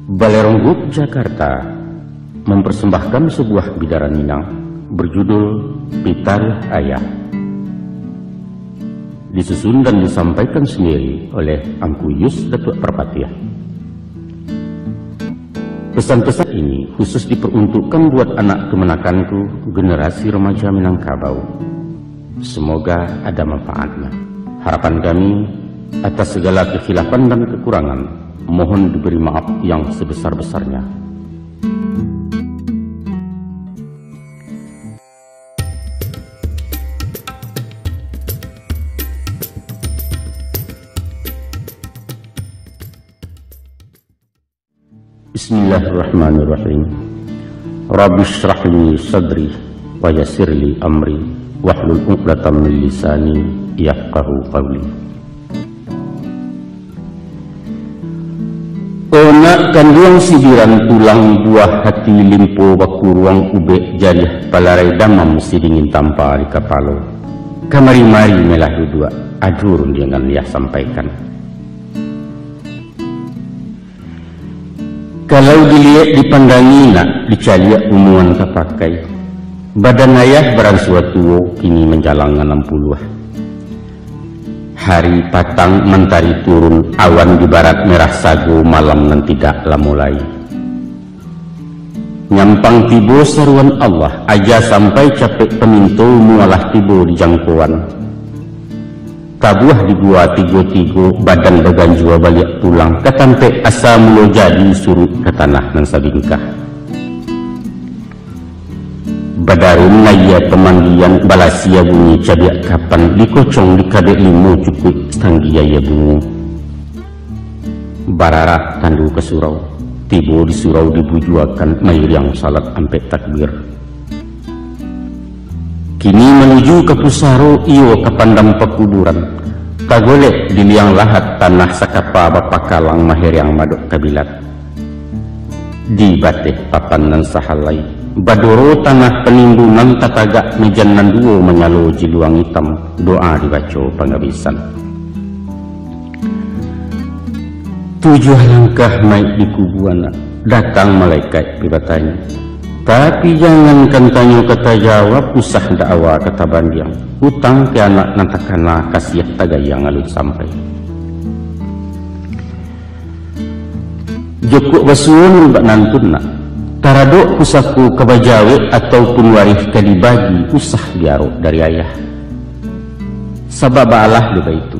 Balerong Group Jakarta mempersembahkan sebuah bidaran Minang berjudul Pitaruh Ayah. Disusun dan disampaikan sendiri oleh Angku Yus Datuk Perpatiah. Pesan-pesan ini khusus diperuntukkan buat anak kemenakanku, generasi remaja Minangkabau. Semoga ada manfaatnya. Harapan kami, atas segala kekhilafan dan kekurangan, mohon diberi maaf yang sebesar-besarnya. Bismillahirrahmanirrahim. Rabbi shrah li sadri wa yassir li amri wahlul 'uqdatam min lisani yafqahu qawli. Onak kanduang sibiran tulang buah hati limpo baku ruang ube jariah palarai damam si dingin tanpa di kapalo. Kamari-mari melah dua ajur dengan dia sampaikan. Kalau dilihat dipandangi nak dicaliak umuan kapakai. Badan ayah beran suatu kini menjalang 60-ah. Hari patang mentari turun, awan di barat merah sagu, malam nan tidak mulai. Nyampang tibo seruan Allah, aja sampai capek pemintu mualah tibo di jangkauan. Tabuah di gua tigo-tigo, badan beganjua balik tulang, ketampe asa mulo jadi surut ke tanah nan sabingkah. Badarun naya pemanggian balasia bunyi cabiak kapan dikocong di kadek limu cukup tanggiaya bunyi. Bararak tandu ke surau, tibo di surau dibujuakan mayur yang salat ampe takbir. Kini menuju ke pusaro iyo ke pandang pekuburan. Kagolek di liang lahat tanah sakapa bapakalang mahir yang madok kabilat. Di bateh papan nan sahalai. Badoro tanah penimbunan tatagak mejan nan duo menyalo jiluang hitam. Doa dibaca penghabisan. 7 langkah naik di kubuana. Datang malaikat bertanya. Tapi jangan tanya kata jawab, usah dakwa kata bandiang. Hutang ke anak nantakana kasiah tagayang alun sampai. Jokok basuun mbak nantun nak. Taradok pusaku kebajawe ataupun waris ke dibagi, usah diarok dari ayah. Sabab Allah deba itu.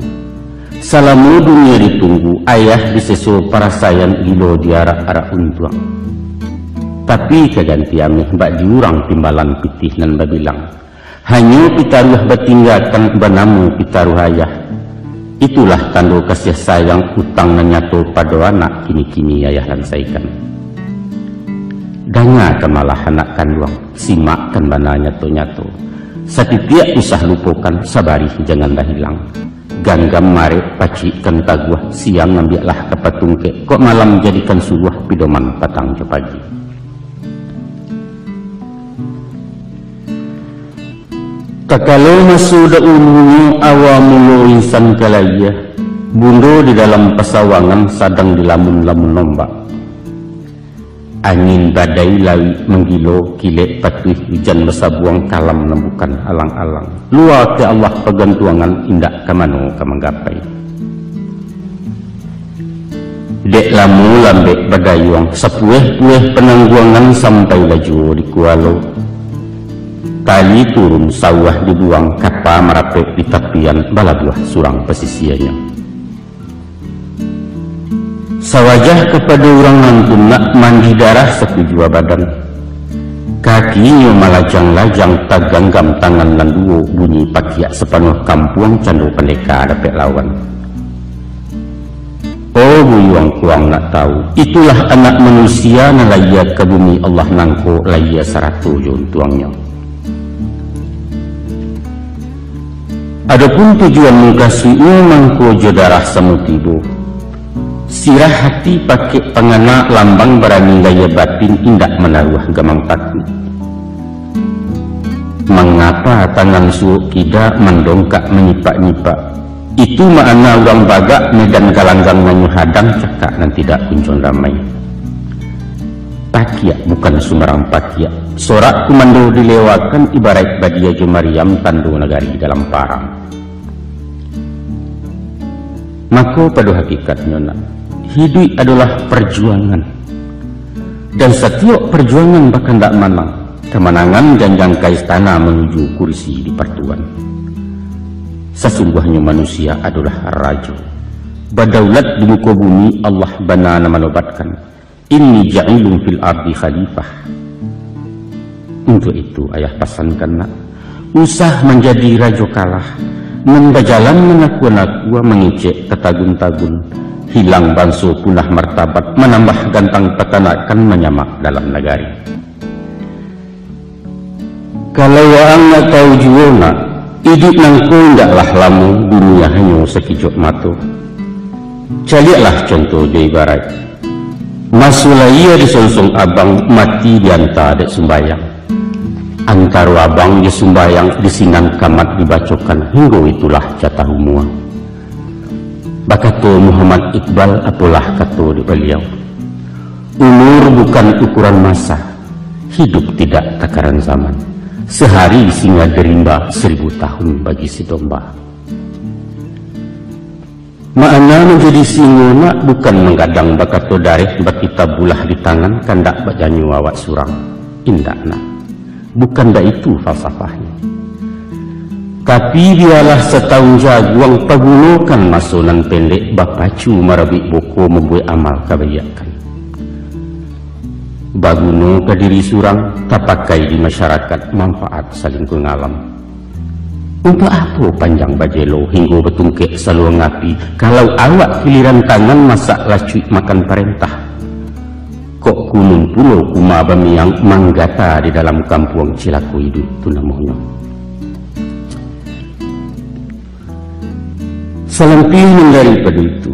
Salamu dunia ditunggu, ayah disesul para sayang gilo diarak-arak untuang. Tapi keganti amih mbak diurang timbalan pitih nan babilang. Hanya pitaruh batinggalkan banamu pitaruh ayah. Itulah tanda kasih sayang utang nanyato pada anak kini-kini ayah lansaikan. Danga kemalah anak kanduang, simakkan bana nyato-nyato. Satitiak usah lupakan, sabari jangan dah hilang. Ganggam mare pacikan taguah, siang ambillah kapatungke, kok malam jadikan suruh pidoman patang ke pagi. Takalo masuda umumnya awamulo insan kalaya, bundo di dalam pasawangan sadang dilamun-lamun nombak. Angin badai lawi menggilo kilek patuh hujan besabuang kalam nembukan alang-alang. Luar ke Allah pegantuangan indak kamano kamanggapai. Dek lamu lambek badayuang sepueh-pueh penangguangan sampai laju di kualo. Tali turun sawah dibuang kapa merapek di tapian balabuah surang pesisiannya. Sawajah kepada orang nantun nak mandi darah sekujua badan. Kakinya malajang-lajang taganggam tangan landuo bunyi pakiak sepanuh kampung candu pendeka dapet lawan. Oh buyuang kuang nak tahu, itulah anak manusia nalaya ke bumi Allah nangko laya 100 juntuangnya. Adapun tujuan mengkasihnya mangko jodarah samutibo. Sirah hati pakai pengana lambang berani gaya batin indak menaruh gamang takni. Mengapa tangan suuk kida mendongkak menyipak-nyipak? Itu makna orang bagak medan galanggang menyu hadang cakak dan tidak kuncung damai. pakia bukan sembarang pakia. Sorak kumando dilewakan ibarat badia jo Maryam tandu negari dalam parang. Maka pada hakikatnya hidup adalah perjuangan, dan setiap perjuangan bahkan tak menang. Kemenangan dan jangka istana menuju kursi di pertuan. Sesungguhnya manusia adalah raja. Badaulat di muka bumi Allah banana menobatkan, inni ja'ilun fil ardi khalifah. Untuk itu ayah pesankan nak, usah menjadi raja kalah, membajalan menakwa-nakwa mengicek ketagun-tagun, hilang bangsa punah martabat, menambah gantang petanakan menyamak dalam negari. Kalau yang nak tahu juga nak, hidup nangku ndaklah lamu, dunia hanya sekejap mata. Caliaklah contoh di ibarat, masulah ia disonsong abang mati dianta dek sembayang. Antara abang di sembayang disinang kamat dibacokan, hingga itulah jatah umua. Bakato Muhammad Iqbal apalah kato di beliau, umur bukan ukuran masa, hidup tidak takaran zaman. Sehari singa gerimba, 1000 tahun bagi si domba. Makna menjadi singa nak bukan menggadang bakato darih bakita bulah di tangan kandak bajanyu awak surang. Indak nak, bukan dah itu falsafahnya. Tapi biarlah setahun jaguang pagulokan masunan pendek bapacu marabik boko membuat amal kebayakan. Baguno ke diri surang tak pakai di masyarakat, manfaat saling kungalam. Untuk apa panjang bajelo hingga betungkek selalu ngapi, kalau awak giliran tangan masak lacuik makan perintah. Kok kunung pulau kuma bamiang manggata di dalam kampung Cilaku hidup tu namanya. Selamping daripada itu,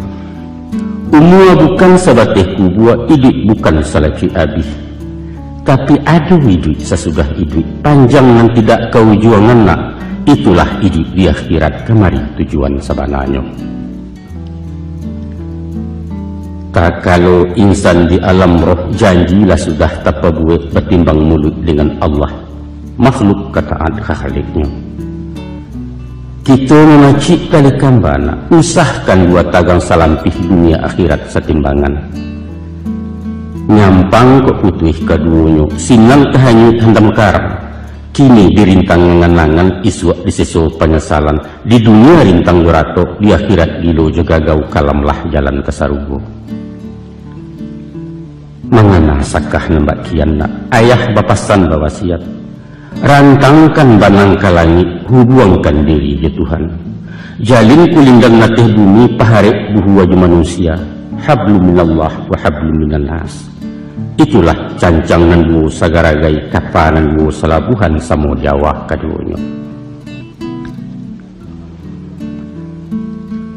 umur bukan sabatehku buat hidup bukan salaci abis, tapi ada hidup sesudah hidup panjang dan tidak kau juangan nak, itulah hidup di akhirat kemari tujuan sebenarnya. Tak kalau insan di alam roh janjilah sudah tak buat bertimbang mulut dengan Allah, makhluk ketaat khaliknya. Kita memacik kali kambana, usahkan buat tagang salampih dunia akhirat setimbangan. Nyampang kok putih keduanya, sinang kehanyut handam karang. Kini dirintang nganangan iswak diseso penyesalan. Di dunia rintang beratok, di akhirat gilo juga gau kalamlah jalan kesarugo. Mengana sakah nembak kian nak, ayah bapasan bawasiat. Rantangkan banang ke langit, hubungkan diri ya Tuhan. Jalin kulindang natih bumi, paharek buhu wajah manusia. Hablu minallah wa hablu minannas. Itulah cancangan bu sagaragai kapanan bu selabuhan samo Jawa keduanya.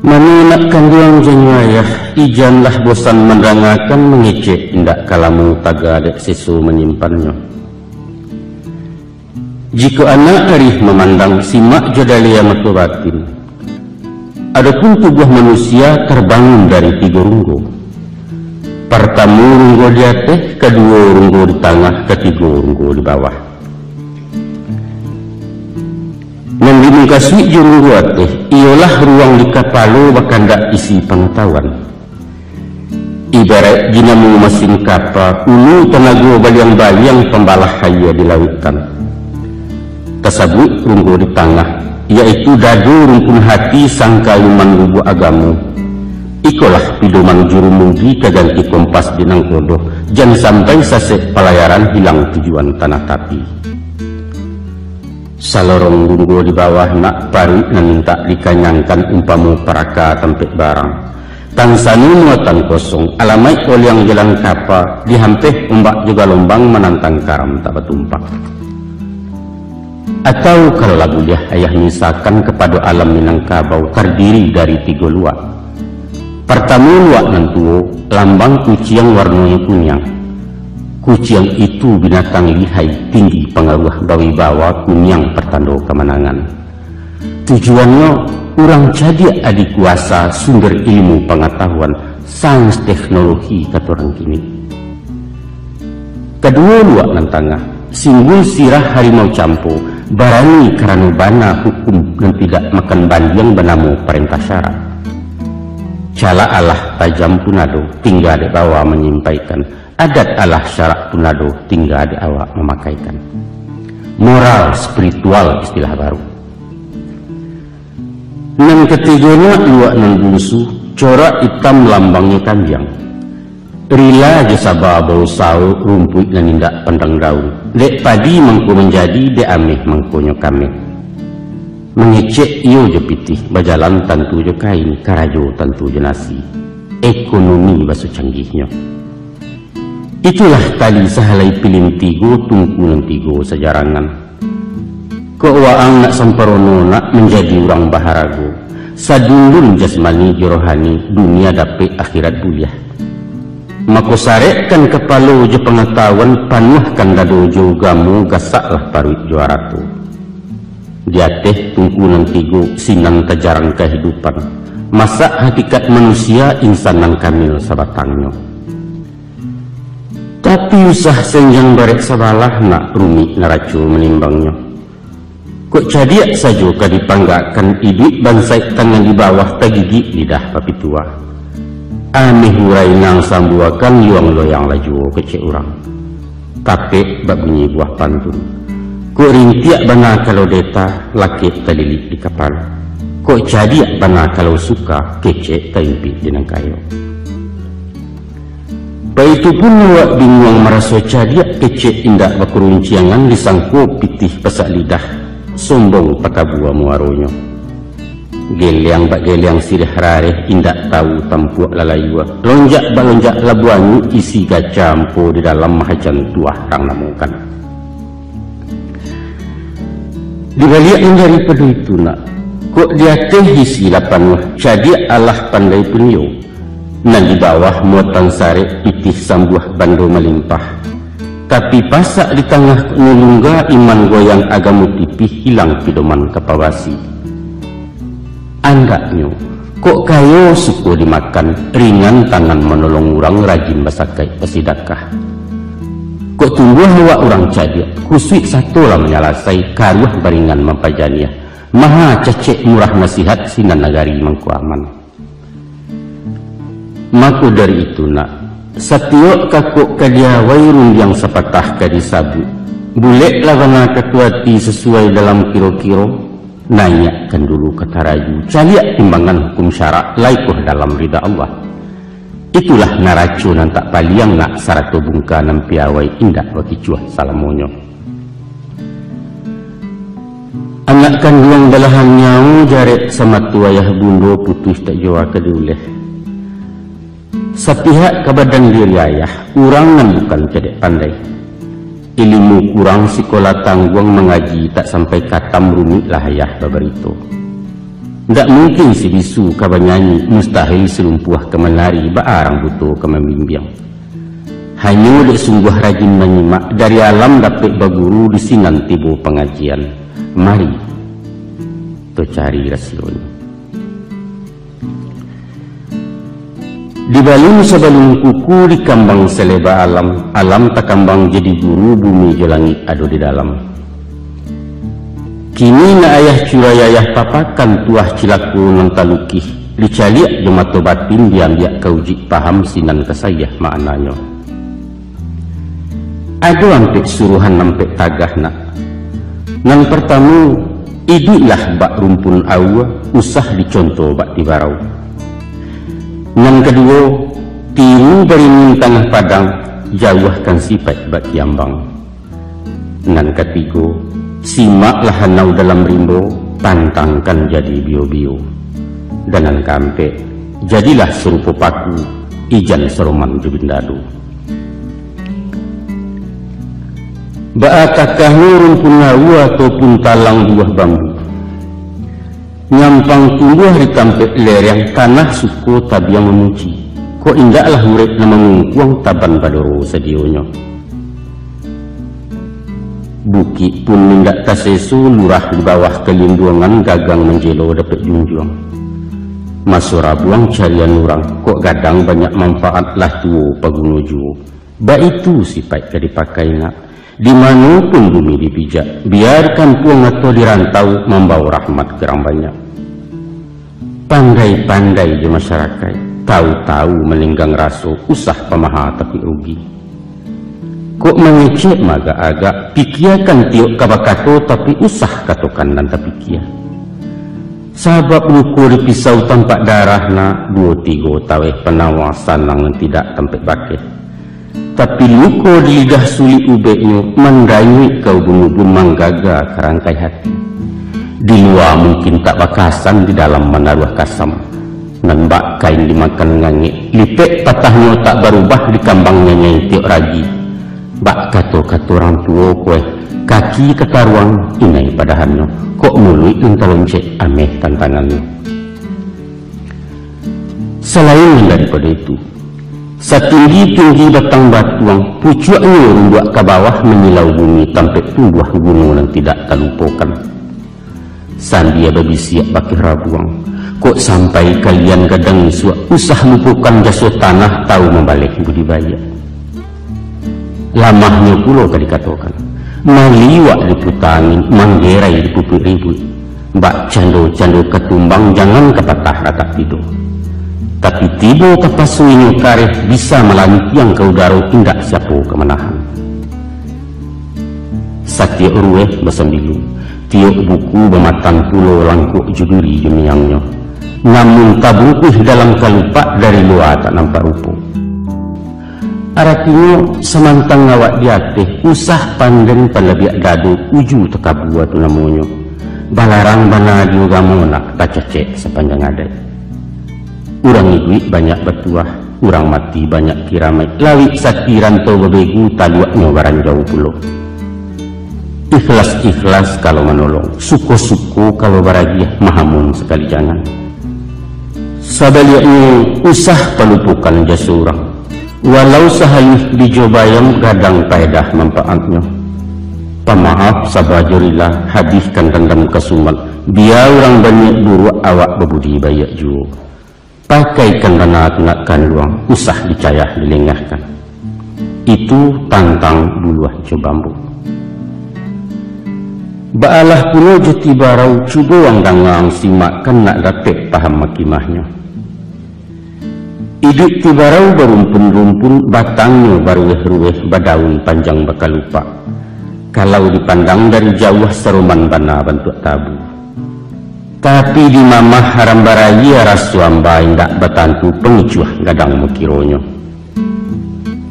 Menunakkan duang jenayah, ijanlah bosan menerangakan mengecek indak kalamu tagadek sesu menyimpannya. Jika anak arif memandang simak jadalia mata batin, adapun tubuh manusia terbangun dari 3 runggo. Pertama runggo di atas, kedua runggo di tengah, ketiga runggo di bawah. Yang dimungkasi runggo atas, ialah ruang di kapalo bakandak isi pengetahuan. Ibarat jinamu mesin kapal, ulu tenaga baliang-baliang pembalah haya di lautan. Tersebut runggo di tengah, yaitu dadu rumpun hati sangka luman lubu agamu. Ikolah pidoman juru mugi keganti kompas dinang kodoh, jangan sampai sasek pelayaran hilang tujuan tanah tapi. Salorong runggo di bawah nak paru minta dikanyangkan umpamu peraka tempet barang. Tansanu muatan kosong, alamai yang jalan kapal, dihampeh ombak juga lombang menantang karam tak bertumpak. Atau kalau lagu dia ayah misalkan kepada alam Minangkabau terdiri dari 3 luak. Pertama luak nantuo, lambang kucing warnanya kunyang. Kucing itu binatang lihai, tinggi pengaruh bawi-bawa, kunyang pertanda kemenangan. Tujuannya orang jadi adik kuasa sumber ilmu pengetahuan, sains teknologi kata orang kini. Kedua luak nan tangah, simbol sirah harimau campo, barani karena bana hukum dan tidak makan bandiang benamu perintah syarat. Cala Allah tajam punado, tinggal di bawah menyampaikan. Adat Allah syarat punado, tinggal di awak memakaikan. Moral spiritual istilah baru. Yang ketiganya luak nan bungsu, corak hitam lambangnya tanjang. Rila jasaba bau sau rumput dan indak pandang daun. Dek padi mangko menjadi, dek ameh mangko nyokame. Mengecek iyo je pitih, bajalan tantu je kain, karajo tantu je nasi. Ekonomi basu canggihnya. Itulah tali sahalai pilin tigo, tungkunan tigo sejarangan. Kewaang nak samparono nak menjadi orang baharago. Sadulun jasmani jirohani, dunia dapet akhirat buliah. Mako sarekkan kepala je pengetahuan, panuhkan dado jo gamu, gasaklah paruit juara tu. Dia teh tungkunan tigo, sinan tajarang kehidupan. Masak hakikat manusia, insan yang kamil sabatangnya. Tapi usah senjang barek sabalah nak rumit naracu menimbangnya. Kok cadiak saja kadipanggakan idit bansai tangan di bawah tagigi lidah papi tua. Amih hurai nang sambuakan yuang loyang laju kecek urang. Tapi bak bunyi buah pantun. Kok rintiak bana kalau deta lakit talilik di kapal. Kok cadiak bana kalau suka kecek taimpi di nangkayo. Baitu pun wak bingung merasa cadiak kecek indak bakurunciangan disangko pitih pasak lidah. Sombong patabua muaronyo. Geliang bak geliang sirih rareh indak tahu tampuak lalayua. Lonjak balonjak labuanyu isi gacampo di dalam mahajan tuah rang namukan. Di balik yang daripada itu nak, kok dia teh isi lapan cadiak Allah pandai punyo. Nan di bawah muatan sare pitih sambuah bando melimpah. Tapi pasak di tengah nulungga iman goyang agamu tipih hilang pidoman kapawasi. Andaknya, kok kayo suku dimakan, ringan tangan menolong orang rajin basakai pesidakah. Kok tunggu hawa orang cadiak, kusui satu lah menyalasai karuah baringan mempajaniah. Maha cecek murah nasihat sinan nagari mangku aman. Maka dari itu nak, setiap kakuk kadia wairun yang sepatah kadi sabu. Bulek lawana ketuati sesuai dalam kiro-kiro. Nanyakan dulu kata raju, caliak timbangan hukum syarak laikuh dalam rida Allah. Itulah naracu nan tak paliang nak sarato bungka nan piawai indah wakicuah salamonyo. Anak kandung belahan nyau jaret sama tuayah bundo putus tak jawa kediuleh. Sepihak kebadan diri ayah, urangan bukan cedek pandai. Ilmu kurang sekolah tangguang mengaji tak sampai katam rumit lah ayah babarito. Ndak mungkin si bisu kabanyanyi mustahil selumpuah kemenari baarang butuh kemembimbing. Hanya dek sungguh rajin menyimak dari alam dapat baguru di sinan tibu pengajian. Mari to cari rasionya. Di balung sebelum kuku di kambang seleba alam, alam tak kambang jadi guru bumi jelangit ado di dalam. Kini na ayah curayayah papakan tuah cilaku nang talukih, dicaliak jemato batin diambiak kauji paham sinan kesayah maknanya. Ado ampek suruhan nampek tagah nak. Nang pertama, idilah bak rumpun awa, usah dicontoh bak tibarau. Yang kedua, tiru beringin tanah padang, jauhkan sifat bak kiambang. Yang ketiga, simaklah hanau dalam rimbo, pantangkan jadi bio-bio. Dan yang keempat, jadilah serupa paku, ijan seroman jubindadu. Baatakah rumpun awa ataupun talang buah bambu. Nyampang tumbuh di tampek lereng tanah suku tabiang memuji. Kok indahlah murid nama mengkuang taban badoro sedionyo. Bukit pun mindak tasesu lurah di bawah kelinduangan gagang menjelo dapat junjung. Masura buang carian orang, kok gadang banyak manfaat lah tuo pagunuju. Ba itu sifat ke dipakai nak dimanapun bumi dipijak, biarkan puang atau dirantau membawa rahmat gerang banyak. Pandai-pandai je masyarakat, tahu-tahu melinggang raso, usah pemaha tapi rugi. Kok mengecek maga agak, pikiakan tiok kabakato tapi usah katokan dan tapi kia. Sabab luku di pisau tampak darah na, 2-3 taweh penawasan yang tidak tempat bakit. Tapi luku di lidah sulit ubeknya, mendayu kau bunyi-bunyi manggaga kerangkai hati. Di luar mungkin tak bakasan, di dalam menaruh kasam. Nan bak kain dimakan ngangik, lipek patahnya tak berubah di kambangnya nyai tiok ragi. Bak kato-kato orang tua kue, kaki ketaruang inai padahannya, kok mulut entaloncek ameh tantangannya. Selain daripada itu, setinggi-tinggi batang batuang, pucuknya rumbuak ke bawah menyilau bumi sampai tumbuh gunung yang tidak terlupakan. Sandia babi siap pakai rabuang, kok sampai kalian kadang suak usah lupakan jasa tanah tahu membalik budidaya. Lamahnya pula kali katakan, maliwak diputangin, manggerai dipupuk ribut, bak cando-cando ketumbang jangan kepatah rata tidur. Tapi tiba kepasuinya kareh bisa melantiang ke udara tindak siapa kemenahan. Satya urweh besambilu, tiok buku bermatan pulau langkuk juduri jemiangnya. Namun tabukuh dalam kalupak dari luar tak nampak rupa. Artinya semantang ngawak diatih, usah pandeng palabiak dadu uju tekabu tu namanya. Balarang bana diugamo nak tak cecek sepanjang adat. Urang iduit banyak bertuah, urang mati banyak kiramai. Lawik sakti rantau bebegu taluaknya barang jauh pulau. Ikhlas-ikhlas kalau menolong, suko-suko kalau baragiah, mahamun sekali jangan. Sabaliaknya usah pelupukan jasa urang. Walau sahalih dijobayam gadang paedah manfaatnya. Pemaaf sabajurilah hadiskan tentang kesumat. Biar orang banyak buruk awak berbudi bayak juo. Pakaikan dana tunakkan luang, usah dicayah dilengahkan. Itu tantang buluah cobambu. Baalah pulau jati barau cuba wang dangang simakkan nak dapat paham makimahnya. Hidup ti barau berumpun-rumpun, batangnya barueh-rueh badaun panjang bakal lupa. Kalau dipandang dari jauh seruman bana bentuk tabu. Tapi di mamah haram baraya rasuamba indak batantu pengicuah gadang mekironyo.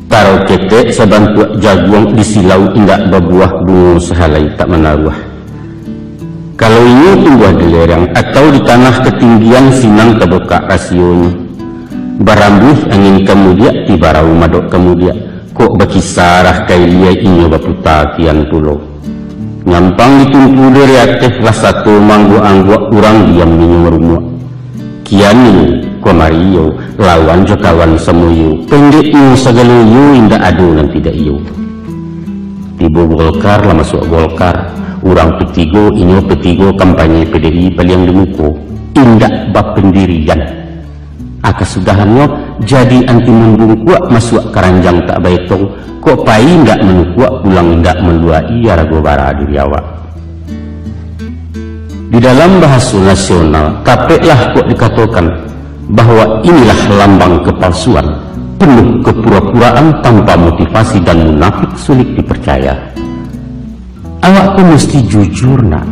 Taro ketek sebantuak jaguang disilau indak berbuah bunga sehalai tak menaruh. Kalau ini tumbuh di lereng atau di tanah ketinggian sinang terbuka rasionya. Barambuh angin kemudian tiba rau madok kemudian kok berkisarah kailia inyo baputa kian pulau. Nyampang ditumpu dari atas lah satu manggu angguk kurang diam minum rumah. Kian ini komario lawan jokawan semuyu pendeknya segala yu indah adu dan tidak yu. Tiba Golkar lah masuk Golkar. Urang petigo inyo petigo kampanye PDI paling dimuko indak bab pendirian. Akasudahannya jadi anti membungkuak masuk keranjang tak baik tong kok pai ndak menungkuak pulang ndak meluai rago bara diri awak. Di dalam bahasa nasional tapeklah kok dikatakan bahwa inilah lambang kepalsuan, penuh kepura-puraan tanpa motivasi dan munafik sulit dipercaya. Awak pun mesti jujur nak.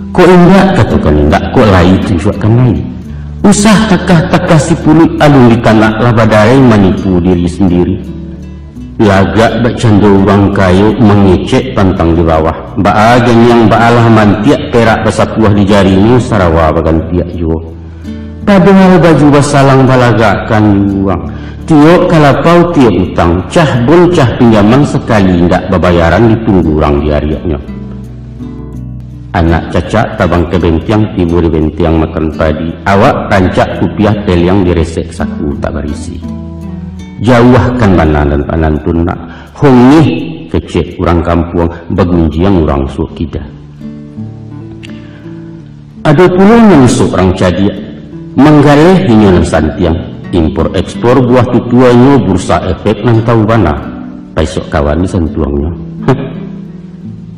Kok indak katakan indak, kok lain tunjukkan lain. Usah takah-takah si pulut alun di tanah labadarai menipu diri sendiri. Lagak bercanda orang kayu mengecek pantang di bawah. Baagan yang baalah mantiak perak besapuah di jarinya sarawa bagan tiak juga. Padahal baju basalang balagakan uang. Tiok kalapau tiok utang. Cah bun cah pinjaman sekali ndak babayaran ditunggu orang diariaknya. Anak cacak tabang ke bentiang tibu di bentiang makan padi. Awak rancak rupiah tel yang diresek saku tak berisi. Jauhkan mana dan panan tunak. Hongih kecek orang kampung bagunjiang orang suakida. Ada pula yang seorang cadia menggaleh hinyo santiang. impor ekspor buah tutuannya bursa efek nang tahu bana paisok kawan ni sentuangnya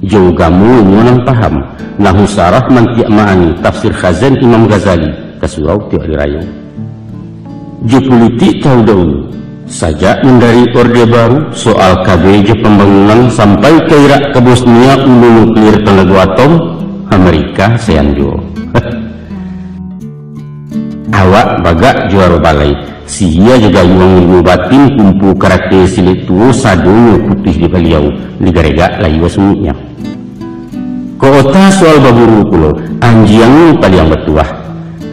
jauh kamu nang paham nahu sarah mantiak ma'ani tafsir khazan Imam Ghazali kasurau tiak dirayu geopolitik tahu dahulu sajak dari Orde Baru soal KBJ pembangunan sampai ke Irak ke Bosnia ulu nuklir tenaga atom Amerika seanjo awak bagak juara balai sia juga yang batin kumpu karakter silit tuo sadonya putih di beliau digarega layu wasungnya kota soal baburu kulo anjiang paling bertuah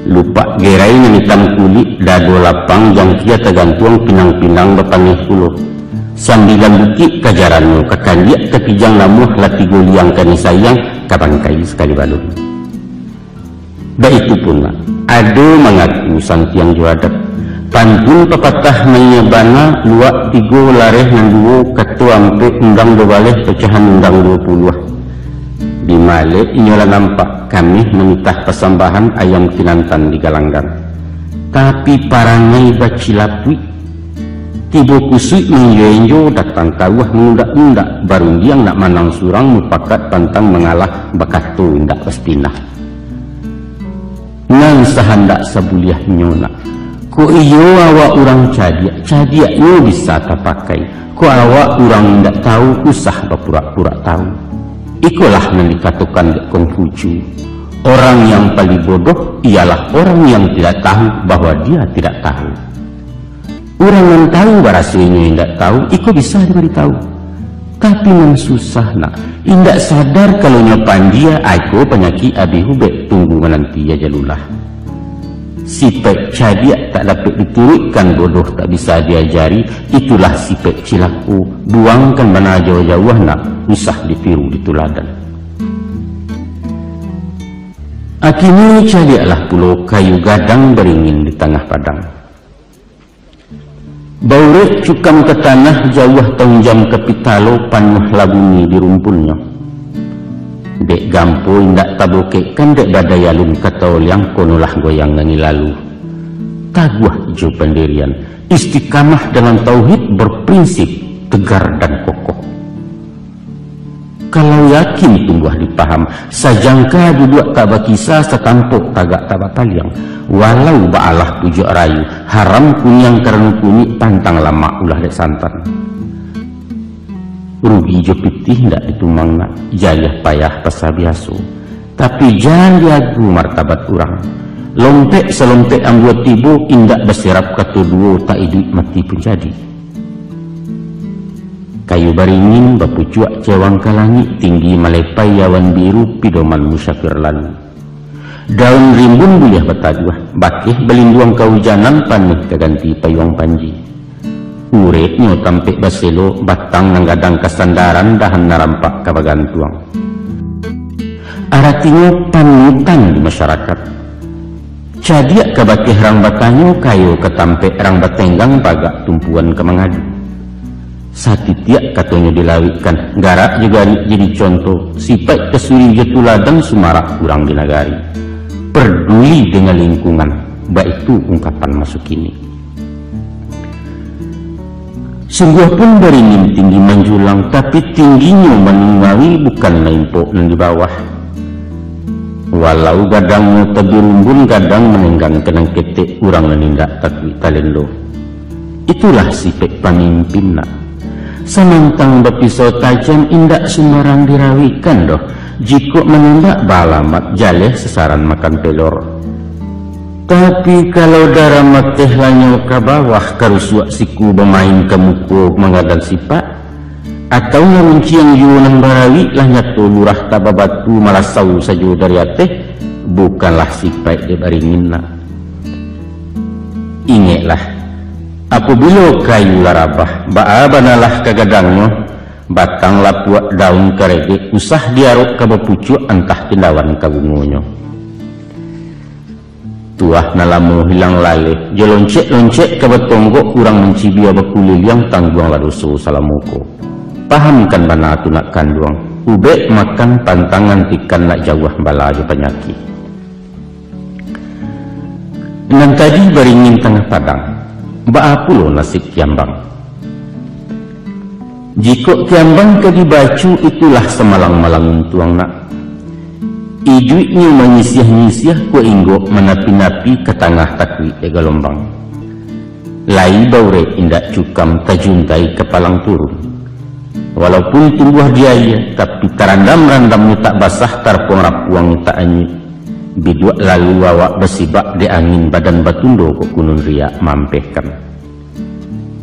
lupa gerai hitam kulit dado lapang yang kia tergantung pinang-pinang bepanih kulo sambilan bukit kajaranmu kekandiak kekijang namuh lati goliang kani sayang kapan kai sekali balun baik itu pun ada mengaku santiang juadat pantun pepatah menyebana luak tigo lareh nanduo ketua ampe undang dobaleh pecahan undang 20 di Malek inyola nampak kami menitah persambahan ayam kinantan di Galanggang tapi parangai bacilapui tibo kusui menyenjo datang kawah mengundak-undak baru dia nak manang surang mupakat pantang mengalah bakatu indak pestinah nang sahandak sabuliah nyona ko iyo awak orang cadiaknya bisa terpakai ko awak orang tidak tahu usah berpura-pura tahu ikulah yang dikatakan Konghucu orang yang paling bodoh ialah orang yang tidak tahu bahwa dia tidak tahu orang yang tahu barasinya tidak tahu iku bisa diberitahu tapi yang susah nak indak sadar kalau nyopan dia aku penyakit abi hubek tunggu menanti ya jalulah sipek cadiak tak dapat diturutkan bodoh tak bisa diajari itulah sipek cilaku buangkan mana jauh-jauh nak usah ditiru dituladan akhirnya cadiaklah pulau kayu gadang beringin di tengah padang Baurek cukam ke tanah jauh tongjam ke pitalo panuh labuni di rumpulnya. Dek gampo indak taboke kan dek badayalun kata yang konolah goyang nani lalu. Taguah hijau pendirian, istiqamah dalam tauhid berprinsip tegar dan kokoh. Kalau yakin tungguh dipaham, sajangka duduk tak bakisah setampuk tagak tak bataliang. Walau ba'alah pujuk rayu, haram kunyang karena kunyit pantang lama ulah dek santan. Rugi jo pitih ndak ditumang nak, jayah payah pasal biaso. Tapi jangan diagu martabat urang. Lompek selompek ambuat tibu indak bersirap kata duo tak hidup mati pun jadi. Kayu baringin bapucuak cewang ke langit tinggi malepai awan biru pidoman musyafir lalu. Daun rimbun buliah bataduah bakih belinduang kehujanan panih keganti payuang panji. Uretnya tampik baselo batang nanggadang kesandaran dahan narampak kabagantuang. Aratinya panutan di masyarakat. Cadiak kebakih rang batanyo kayu ketampik rang batenggang pagak tumpuan kemangadu. Satitiak katanya dilawikan garak juga jadi contoh sifat kesuri jetuladang sumarak kurang di nagari peduli dengan lingkungan baik itu ungkapan masuk ini sungguh pun beringin tinggi menjulang tapi tingginya menunggawi bukan maimpok yang di bawah walau gadang tebirumbun gadang menenggang kenang ketek kurang menindak takwi talendo itulah sifat pemimpin nak. Semantang berpisau tajam indak sembarang dirawikan doh jika menendak balamat jaleh sesaran makan pelor tapi kalau darah mateh lanyo ke bawah karusuak siku bermain ke muku mengadal sifat atau namunciang yunan barawi lah nyatu lurah tababatu malasau saja dari ateh bukanlah sifat dia baringin nak ingatlah apabila kayu larabah ba'abanalah kagadangnya batang lapuak daun kerede usah diaruk ke bepucuk entah tindawan kabungunya tuah nalamu hilang laleh joloncek-loncek ke betonggok kurang mencibia bekulil yang tangguang ladoso salamuko pahamkan bana tu nak kanduang ubek makan pantangan tikan nak jauh bala aja penyakit dan tadi beringin tengah padang baapulo nasib Kiambang. Jika Kiambang kadibacu itulah semalang-malang tuang nak. Ijuitnya menyisiah-nyisiah ku inggo menapi-napi ke tengah takwi galombang. Lai baure indak cukam tajuntai kepalang turun. Walaupun tumbuh diaya, tapi tarandam-randamnya tak basah, tarpuang rapuang tak anyut. Bidua lalu wawak besibak di angin badan batundo kok kunun ria mampehkan.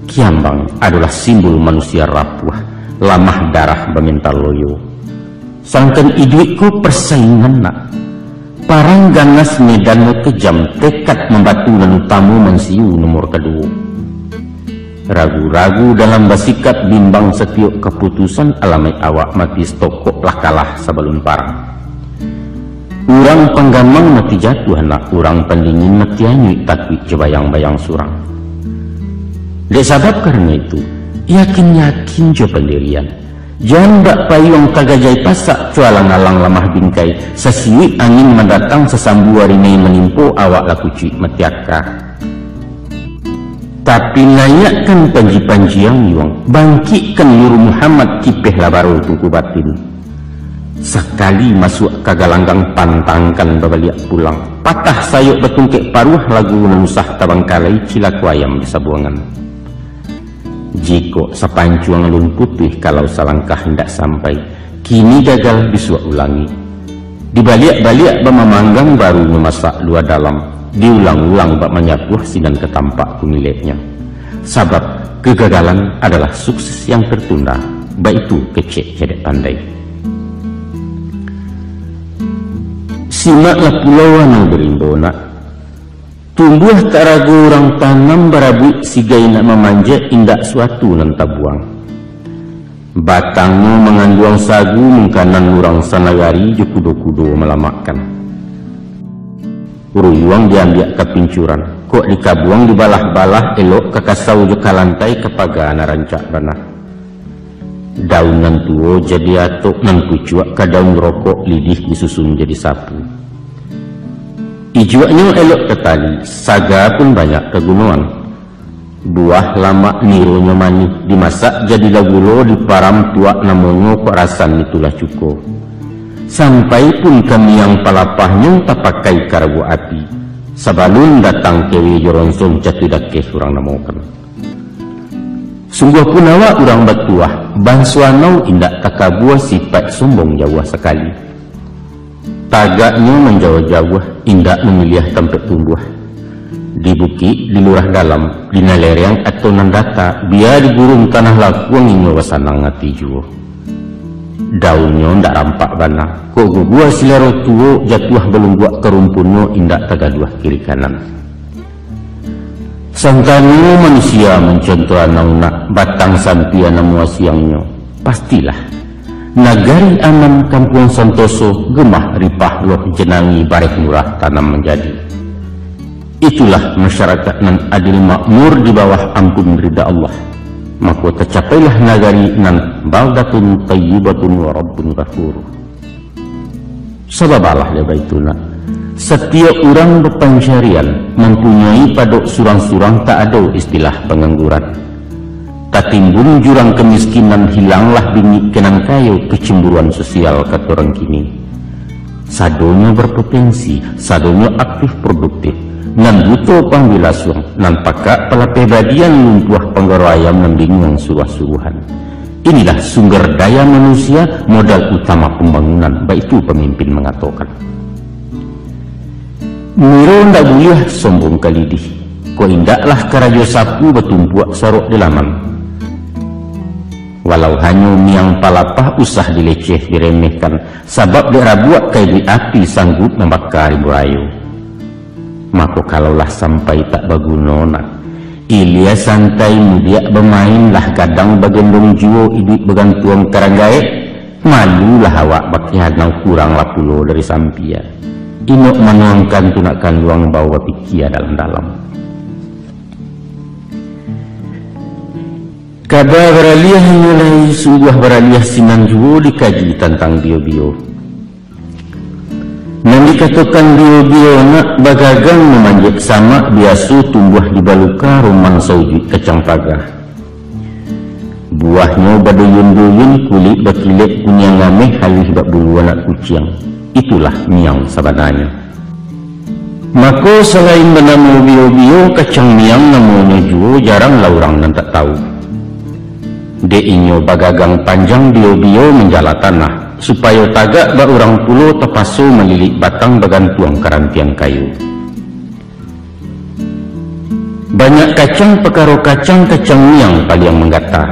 Kiambang adalah simbol manusia rapuh, lamah darah bemental loyo. Sangkan iduitku persaingan nak. Parang ganas medan kejam, tekad membatu dan utamu mensiu nomor kedua. Ragu-ragu dalam bersikap bimbang setiap keputusan alamai awak mati stokok lah kalah sebelum parang. Urang penggamang mati jatuh anak, urang pendingin mati anyut takwi jebayang-bayang surang. Dek sabab karena itu, yakin-yakin jo pendirian. Jangan bak payung kagajai pasak cualang-alang lamah bingkai, sesiwit angin mendatang sesambu warinai menimpo awak laku cuik metiaka. Tapi layakkan panji-panji yang yuang, bangkitkan Nuru Muhammad kipeh labaru tuku batin. Sekali masuk kagalanggang pantangkan babaliak pulang, patah sayuk betungkek paruh lagu menusah tabangkalai cilaku ayam di sabuangan. Jiko sepancuang lun putih kalau selangkah hendak sampai, kini gagal disuak ulangi. Dibaliak-baliak bamamanggang baru memasak dua dalam. Diulang-ulang bak menyapuh sinan ketampak kumiliknya. Sebab kegagalan adalah sukses yang tertunda, baik itu kecek cedek pandai. Simaklah pulauan yang berimbona, tumbuh tak ragu orang tanam berabuik sigai nak memanjat indak suatu nan tabuang. Batangnya mengandung sagu mengkanan orang sanagari je kudo-kudo melamakan. Uruyuang diambil ke pincuran, kok dikabuang dibalah-balah elok ke kasau je kalantai kepaga narancak bana. Daun nan tuo jadi atok nan kucuak ke daun rokok lidih disusun jadi sapu. Ijuaknya elok ke tali, saga pun banyak kegunungan. Buah lama nirunya manis, dimasak jadi lagulo diparam tuak namanya kok rasan itulah cukup. Sampai pun kami yang palapahnya tak pakai karabu api. Sabalun datang kewi joronsong catudak ke surang namokan. Sungguh pun awak urang batuah, bansuanau indak takabuah sifat sombong jauh sekali. Tagaknya menjauh-jauh, indak memilih tempat tumbuh. Di bukit, di lurah dalam, di nalereng atau nandata, biar di gurun tanah lakuang ini wasanang ngati juo. Daunnya ndak rampak bana, kok gua silero tuo jatuh belum buat kerumpunnya indak tagaduah kiri kanan. Sangkanu manusia mencontoh nak batang sampian muasiangnya, pastilah nagari aman kampung Santoso gemah ripah loh jenangi barek murah tanam menjadi. Itulah masyarakat nan adil makmur di bawah ampun ridha Allah. Maka tercapailah nagari nan baldatun tayyibatun wa rabbun ghafur. Sababalah lebaituna. Setiap orang berpencarian mempunyai padok surang-surang tak ada istilah pengangguran. Tatimbun jurang kemiskinan hilanglah bingit kenan kayu kecemburuan sosial kata orang kini. Sadonya berpotensi, sadonya aktif produktif. Nan butuh pangbilasuang, nan pakak pelapebadian lumpuh penggorayam membingung suruh-suruhan. Inilah sumber daya manusia, modal utama pembangunan, baik itu pemimpin mengatakan. Miro ndak boleh sombong kalidih, ko indaklah karajo sapu betumpuak sorok di laman. Walau hanya miang palapah usah dileceh diremehkan, sabab dirabuak kayak di api sanggup membakar burayu. Maka kalaulah sampai tak bagunona, ilia santai mudiak bermainlah kadang bagendong jiwa iduk begantuang karanggae, malulah awak bakihanau kuranglah pulo dari sampia. Inok menuangkan tunakan luang bawa pikia dalam-dalam. Kada beraliah mulai sungguh beraliah sinan jiwa dikaji tentang bio-bio. Nan dikatakan bio-bio nak bagagang memanjat sama biasa tumbuh di baluka rumang saujud kacang pagah. Buahnya baduyun-duyun kulit berkilat kunyang ngameh halih bak bulu anak kucing. Itulah miang sebenarnya. Maka selain menamu bio-bio kacang miang namanya juga jarang lah orang nan tak tahu. De inyo bagagang panjang bio-bio menjala tanah supaya tagak bak orang pulo terpasu melilit batang bagantuang karantiang kayu. Banyak kacang perkara kacang miang paling menggata.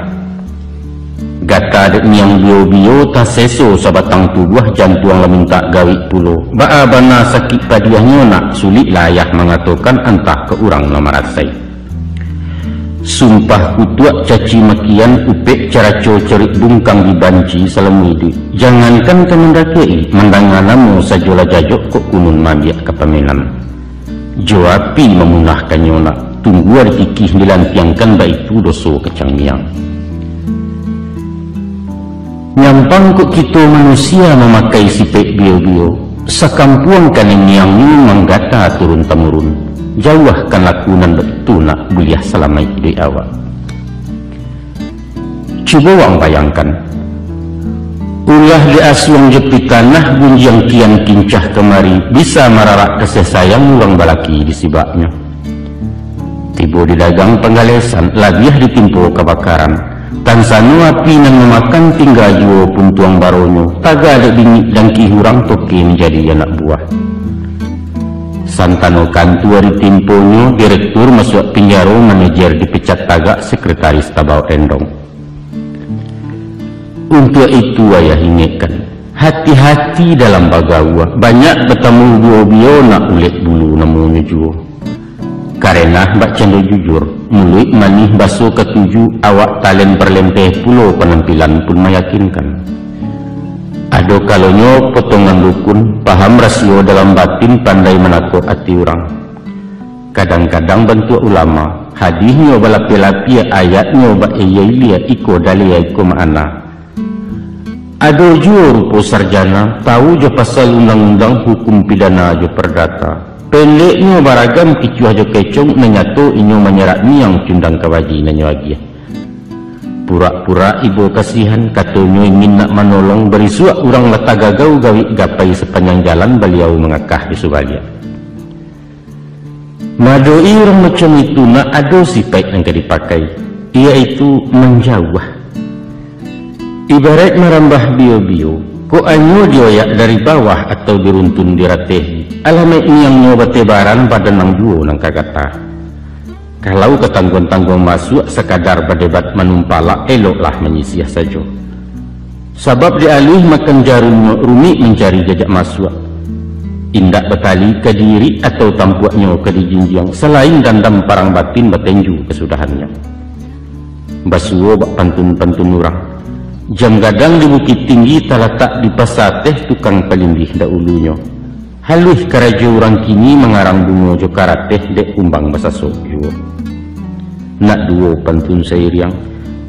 Gata dek miang bio-bio tak seso sabatang tubuh jantuang lah minta gawik pulo. Ba'a bana sakit padiahnya nak sulit layah mengatakan entah ke orang lah marasai. Sumpah kutuak caci makian upek cara cerit bungkang di banci selama hidup. Jangankan kemendakei mendanganamu sajola jajok kok kunun mabiak kepeminan. Jawapi memunahkan nyona tunggu ada fikih dilantiangkan baitu doso kacang miang. Nyampang kok kita manusia memakai sipek bio-bio. Sakampuang kan miang ini menggata turun-temurun. Jauhkan lakunan betul nak buliah selama hidup awak. Cuba wang bayangkan. Ulah di asuang jepit tanah bunjang kian kincah kemari bisa mararak kasih sayang ulang balaki di sibaknya. Tiba di dagang penggalesan lagiah ditimpa kebakaran. Tansanu api nan memakan tinggal jua pun tuang baronyo. Taga ada bingit dan kihurang toki menjadi anak buah. Santano kantu hari timponyo direktur masuk penjara manajer dipecat tagak sekretaris tabau endong. Untuk itu ayah ingatkan hati-hati dalam bagawa. Banyak bertemu bio-bio nak ulet bulu namanya juo. Karena bak cendol jujur mulut manih basuh ketujuh awak talen perlempeh pulau penampilan pun meyakinkan. Ado kalonyo potongan dukun paham rasio dalam batin pandai menakut hati orang. Kadang-kadang bentuk ulama hadisnya balapi-lapi ayatnya ba iya iko dalia iko maana. Ado jua rupo sarjana tahu jo pasal undang-undang hukum pidana jo perdata. Pendeknya baragam kicuah jo kecong menyato inyo menyerat miang cundang kawaji nanyo lagi. Pura-pura ibu kasihan katonyo ingin nak menolong berisuak orang letagagau gawi gapai sepanjang jalan beliau mengakah di Subalia. Madoi orang macam itu nak ada sifat yang dipakai, iaitu menjauh. Ibarat merambah bio-bio, ko anyo dioyak dari bawah atau diruntun diratehi. Alamek yang nyoba tebaran pada nang duo nang kagata. Kalau ketanggung-tanggung masuk sekadar berdebat menumpala eloklah menyisih saja. Sebab dialih makan jarumnya rumit mencari jajak masuk. Indak betali ke diri atau tampuaknya ke dijinjang selain dandam parang batin betenju kesudahannya. Basuo bak pantun-pantun orang. Jam gadang di bukit tinggi terletak di pasar teh tukang pelindih dahulunya. Halus keraja orang kini mengarang bunga jokara teh dek kumbang basasok juga. Nak duo pantun sairiang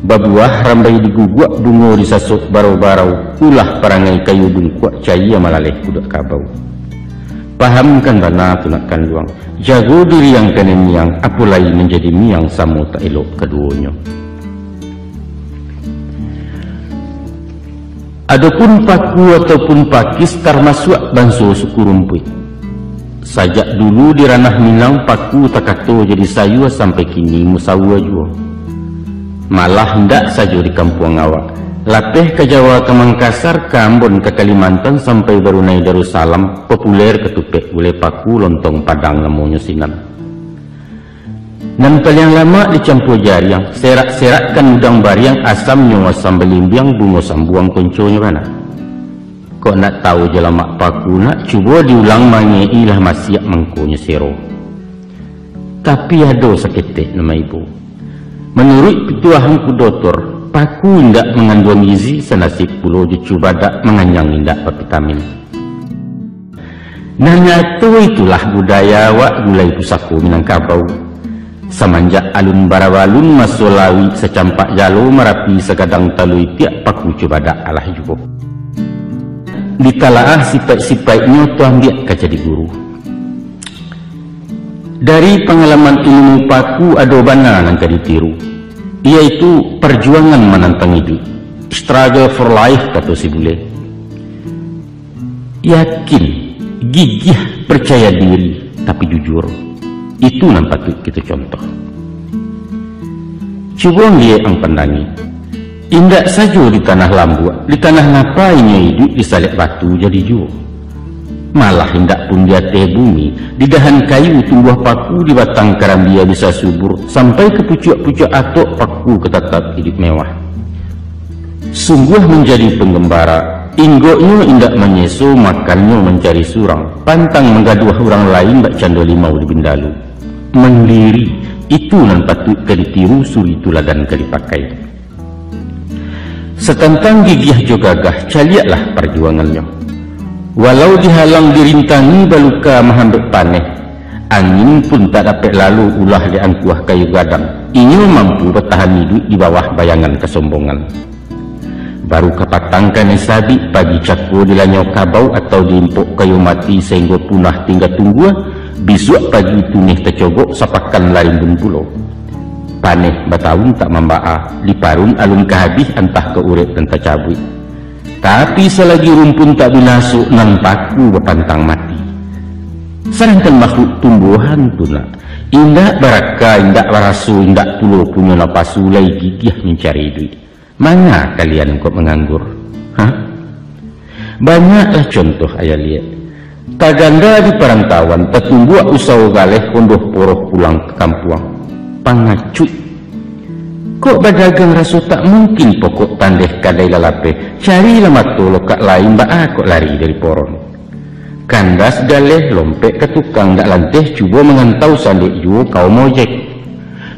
babuah rambai diguguk bunga disasok barau-barau ulah perangai kayu dungkuak caya malaleh kudak kabau. Pahamkan bana tunakan luang jago diri yang kena miang apulai menjadi miang samu tak elok keduanya. Adapun paku ataupun pakis termasuk banso suku rumput. Sajak dulu di ranah Minang paku takato jadi sayu sampai kini musawa jua. Malah hendak saja di kampung awak. Lapeh ke Jawa ke Mangkasar, ke Ambon ke Kalimantan sampai Brunei Darussalam populer ketupek boleh paku lontong padang namanya sinan. Dan paling lama dicampur jariang, serak-serakkan udang bariang asamnya asam belimbiang bunga sambuang konconya mana. Kok nak tahu jelamak paku nak cuba diulang mangei lah masiak mangkonya sero. Tapi ada seketik nama ibu. Menurut petuahanku doktor, paku indak mengandung gizi senasib pulau cuba dak menganyang indak vitamin. Nanya tu itulah budaya wak gulai pusaku Minangkabau. Semenjak alun barawalun masulawi secampak jalo merapi segadang talui tiap paku coba dak alah juga. ditalaah sifat-sifatnya tu ambil ke jadi guru. Dari pengalaman ilmu paku ada bana yang ditiru, yaitu perjuangan menantang hidup, struggle for life kata si bule. Yakin, gigih, percaya diri, tapi jujur. Itu yang patut kita contoh. Cuba lihat ang pandangi. Indak saja di tanah lambu, di tanah ngapainya hidup di salib batu jadi jauh. Malah hendak pun di atas bumi, di dahan kayu tumbuh paku, di batang karambia bisa subur, sampai ke pucuk-pucuk atok paku ketatap hidup mewah. Sungguh menjadi penggembara, inggoknya indak menyesu, makannya mencari surang, pantang menggaduh orang lain bak cando limau di bindalu. Mendiri, itu nan patut ditiru, suri tuladan dipakai. Setentang gigih jo gagah, caliaklah perjuangannya. Walau dihalang dirintangi baluka mahambek paneh, angin pun tak dapat lalu ulah di angkuah kayu gadang. Inyo mampu bertahan hidup di bawah bayangan kesombongan. Baru kepatangkan sabi pagi cako dilanyau kabau atau diimpuk kayu mati sehingga punah tinggal tunggu. Besok pagi tunih tercogok sapakan larin bumpulo. Paneh batahun tak membaa, liparun alun kehabis entah ke urip dan tercabut. Tapi selagi rumpun tak binasuk nan paku berpantang mati. Sedangkan makhluk tumbuhan tu nak indak baraka, indak barasu, indak pulo punya napasu lagi gigih mencari duit. Mana kalian kok menganggur? Hah? Banyaklah contoh ayah lihat. Taganda di perantauan tertumbuh usaha galeh kondoh poroh pulang ke kampung. Pangacut. Kok berdagang rasu tak mungkin pokok tandeh kadai lalape, carilah matu lokak lain baa kok lari dari poron. Kandas galeh lompek ke tukang dak lanteh cuba mengantau sandek juo kau mojek.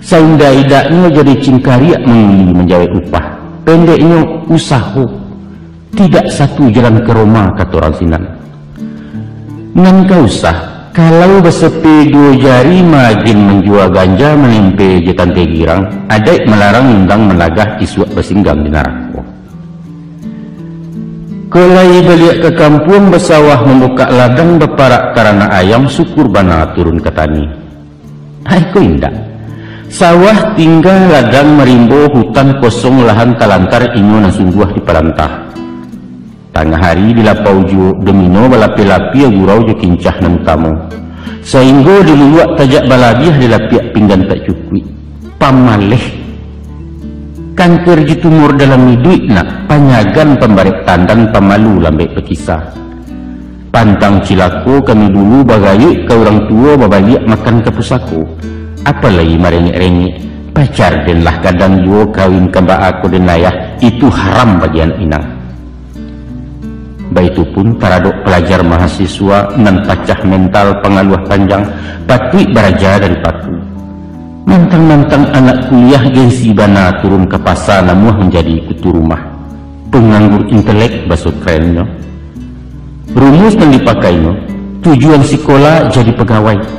Saunda idaknya jadi cingkariak menjawab upah, pendeknya usaha. Tidak satu jalan ke Roma kata orang sinan. Nan kau usah. Kalau bersepi dua jari makin menjual ganja menempe jekan tegirang, adek melarang undang melagah isuak bersinggang di narako. Kelai balik ke kampung bersawah membuka ladang berparak karena ayam syukur bana turun ke tani. Aku indah. Sawah tinggal ladang merimbo hutan kosong lahan talantar inyo na sungguh di perantah. Tengah hari di lapau jo domino balapi-lapi gurau jo kincah nan tamu. Sehingga diluak tajak balabiah di lapiak pinggan tak cukui. Pamaleh. Kanker ji tumor dalam hidup nak panyagan pembarik tandan pemalu lambek pekisah. Pantang cilaku kami dulu bagayuk ke orang tua babaliak makan ke pusaku. Apalagi merengek-rengek. Pacar dan lah kadang jo kawin kembak aku dan ayah itu haram bagi anak inang. Baitu pun taradok pelajar mahasiswa nan pacah mental pengaluh panjang patut beraja dari patu. Mantang-mantang anak kuliah gengsi bana turun ke pasar namuah menjadi kutu rumah. Penganggur intelek baso kerennya. Rumus yang dipakainya, tujuan sekolah jadi pegawai.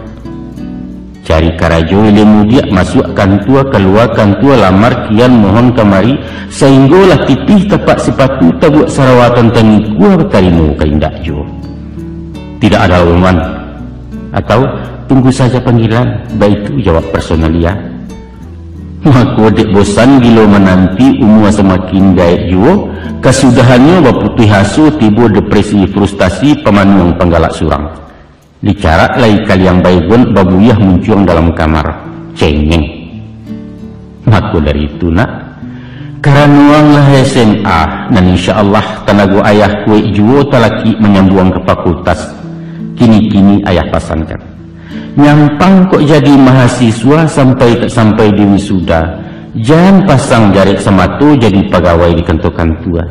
Cari karajo ilmu dia masuk kantua keluar kantua lamar kian mohon kemari sehinggalah tipih tepat sepatu tabuak sarawatan taniku bertarimu ke indak jo. Tidak ada lawan atau tunggu saja panggilan, baik itu jawab personalia. Maka dek bosan gilo menanti umur semakin gaet jo, kesudahannya berputih hasu tiba depresi frustasi pemanung penggalak surang. Dicarak lagi kali yang baikun babuyah muncul dalam kamar cengeng. Maka dari itu nak karanuanglah SMA dan insyaallah tenaga ayah kue juo talaki menyambung ke fakultas. Kini-kini ayah pasankan nyampang kok jadi mahasiswa sampai di wisuda. Jangan pasang jarik sematu jadi pegawai di kentukan tua.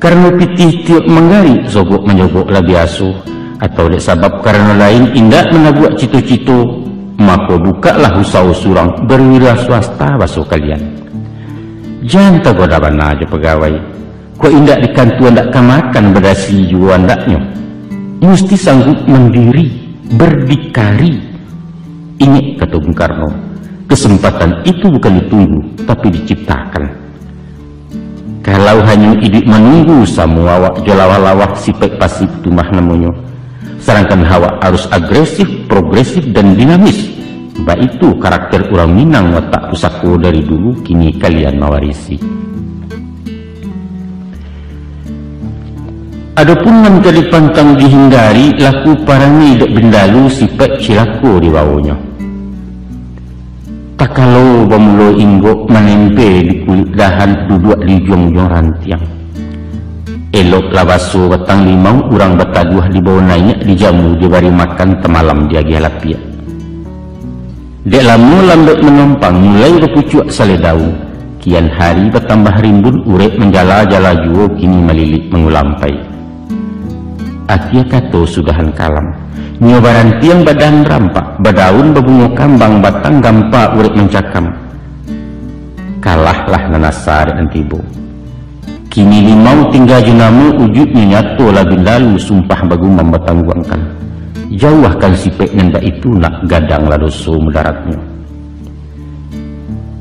Karena pitih tiuk menggali sogok menyogok lebih asuh. Atau dek sebab karena lain indak menabuak cito-cito, maka bukalah usaha surang berwira swasta basuh kalian. Jangan tergoda bana aja pegawai. Kau indak di kantuan dak kamakan berdasi juga andaknya. Mesti sanggup mendiri, berdikari. Ingat kata Bung Karno, kesempatan itu bukan ditunggu, tapi diciptakan. Kalau hanya hidup menunggu semua awak jalawalawak sifat pasif tumah namanya, sedangkan hawa harus agresif, progresif dan dinamis. Baik itu karakter orang Minang watak pusako dari dulu kini kalian mewarisi. Adapun menjadi pantang dihindari laku parangi dek bendalu sifat cilako di bawahnya. Tak kalau bamulo inggok menempe di kulit dahan duduk di jongjong rantiang. Elok labaso batang limau urang bataduah di bawah naik di jamu dibari makan temalam dia gihalapia. Dek lamu lambat menumpang mulai berpucuk saledau. Kian hari bertambah rimbun urek menjala-jala juo kini melilit mengulampai. Akia kato sudahan kalam. Nyobaran tiang badan rampak, badaun berbunga kambang batang gampa urek mencakam. Kalahlah nanasar antibo. Kini limau tinggal junamu ujudnya nyato lagu lalu sumpah bagumam batangguangkan. Jauhkan sipek nenda itu nak gadang ladoso mudaratnya.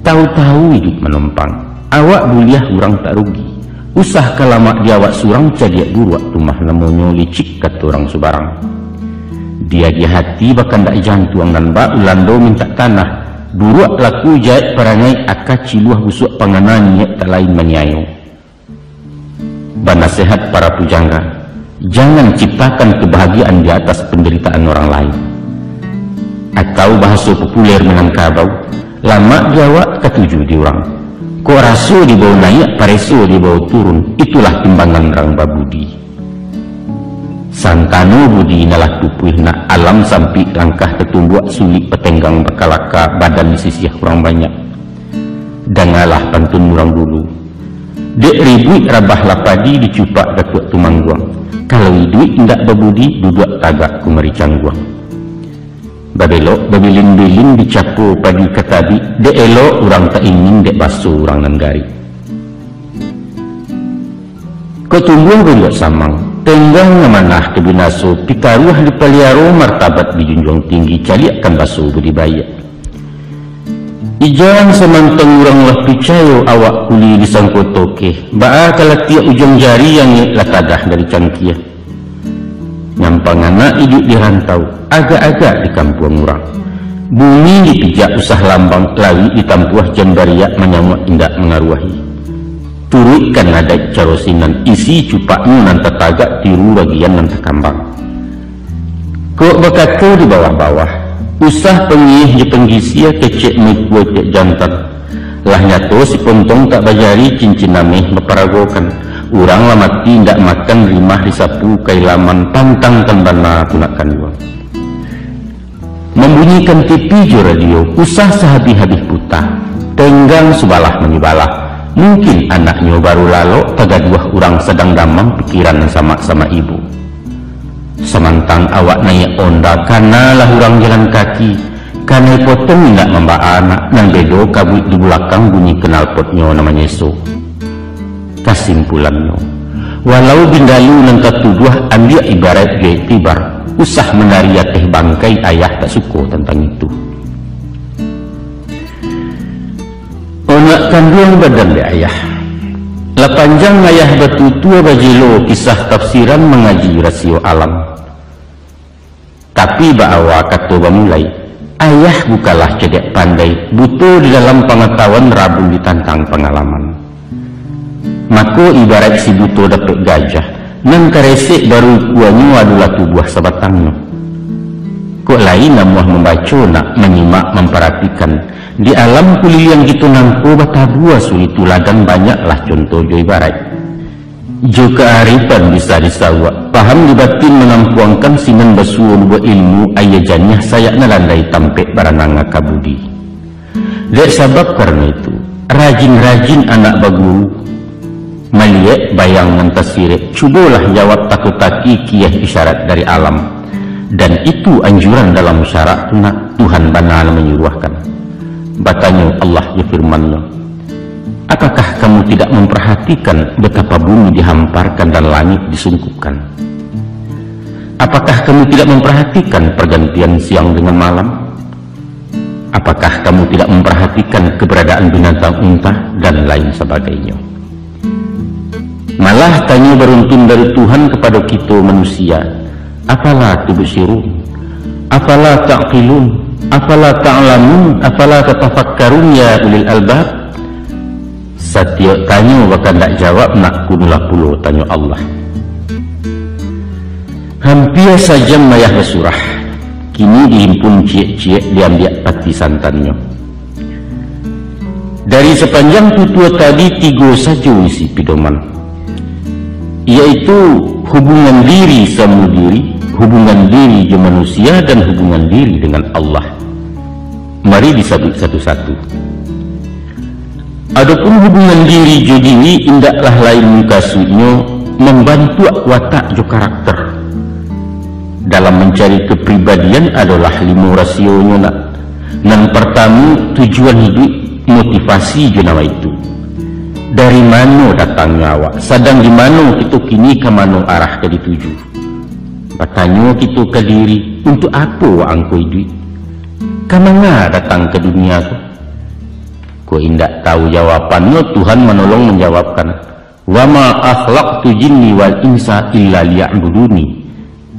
Tahu-tahu hidup menumpang, awak buliah urang tak rugi. Usah kalamak di awak surang cadiak buruak rumah namanya licik kata orang subarang. Dia di hati bahkan tak jantuang dan bak ulando minta tanah. Buruak laku jahit perangai akaci luah busuk panganannya tak lain menyayo. Banasehat para pujangga, jangan ciptakan kebahagiaan di atas penderitaan orang lain. Atau bahasa populer Minangkabau, lama jawab ketujuh di orang. Ko raso di bawah naik, pareso di bawah turun, itulah timbangan rang babudi. Santano budi nalah tupuh nak alam sampai langkah ketumbuak sulit petenggang bekalaka badan sisiah kurang banyak. Dangalah pantun orang dulu. Dek ribuit rabah lapadi dicupak datuk tumangguang. Kalau duit ndak babudi duduk tagak kumari cangguang. Babelok babilin-bilin dicapu padi katabi, dek elok orang tak ingin dek basuh orang nanggari. Kau tumbuh beliau samang, tenggang ngamanah kebinaso, pitaruh di paliaro martabat dijunjung tinggi, caliakan basuh budibaya. Ijang semantang orang lah picayo awak kuli disangkotoke, ba'a kalatia ujung jari yang latadah dari cangkiah. Nyampang anak hidup di rantau, agak-agak di kampung orang. Bumi dipijak usah lambang, lawi ditampuah jambariak menyamuk indak mengaruahi. Turutkan nadai carosinan, isi cupakmu nanti tagak tiru bagian nanti kambang. Kok berkata di bawah-bawah, usah pengih je penggisia kecek mikwo cek jantan. Lah nyato si pontong tak bajari cincin nameh meparagokan. Urang lamati ndak makan rimah disapu kailaman pantang tembana gunakan uang. Membunyikan TV jo radio, usah sehabis-habis putah. Tenggang subalah menyibalah. Mungkin anaknya baru lalu tagaduah urang sedang damang pikiran sama-sama ibu. Semantang awak naik onda karena lah urang jalan kaki. Karena potong ndak membawa anak nang bedo kabut di belakang bunyi knalpotnya namanya so. Kesimpulannya, walau bindalu nangka tuduh ambil ibarat gaya tibar, usah menaria teh bangkai ayah tak suko tentang itu. Onak kandung badan de ayah. La panjang ayah batu tua bajilo kisah tafsiran mengaji rasio alam. Tapi baawa kata mulai, ayah bukalah cedek pandai, butuh di dalam pengetahuan rabun ditantang pengalaman. Maka ibarat si buto dapat gajah, nang karesek baru kuanyu adalah tubuh sabatangnya. Kok lain namuah membaca nak menyimak memperhatikan di alam kuliah yang gitu nangko batadua sulit tuladan banyaklah contoh jo ibarat. Jo kearifan bisa disawak, paham di batin menampuangkan sinan basuh buat ilmu ayajanya sayak nalandai tampek barananga kabudi. Dek sabab karena itu rajin-rajin anak baguru melihat bayang mentasirek, cubalah jawab takut-taki kiyah isyarat dari alam. Dan itu anjuran dalam syarat Tuhan banal menyuruhkan. Batanya Allah ya firman-Nya, apakah kamu tidak memperhatikan betapa bumi dihamparkan dan langit disungkupkan? Apakah kamu tidak memperhatikan pergantian siang dengan malam? Apakah kamu tidak memperhatikan keberadaan binatang unta dan lain sebagainya? Malah tanya beruntun dari Tuhan kepada kita manusia, afala tubsirun, afala ta'qilun, afala ta'lamun, afala tatafakkarun ya ulil albab. Setiap tanya bahkan tak jawab, nak kunulah puluh tanya Allah. Hampir saja mayah bersurah, kini dihimpun ciek-ciek diambil pati santannya. Dari sepanjang tutua tadi 3 saja isi pedoman, yaitu hubungan diri sama diri, hubungan diri dengan manusia, dan hubungan diri dengan Allah. Mari disebut satu-satu. Adapun hubungan diri jo diri indaklah lain kasutnya membantu watak jo karakter. Dalam mencari kepribadian adalah 5 rasionya nak. Yang pertama, tujuan hidup, motivasi jo nama itu. Dari mana datangnya awak, sedang di mana kita kini, ke mana arah ke dituju. Bertanya kita ke diri, untuk apa awak angkau hidup? Kemana datang ke dunia tu? Kau indak tahu jawapannya, Tuhan menolong menjawabkan, wa ma akhlaqtu jinni wal insa illa liya'buduni.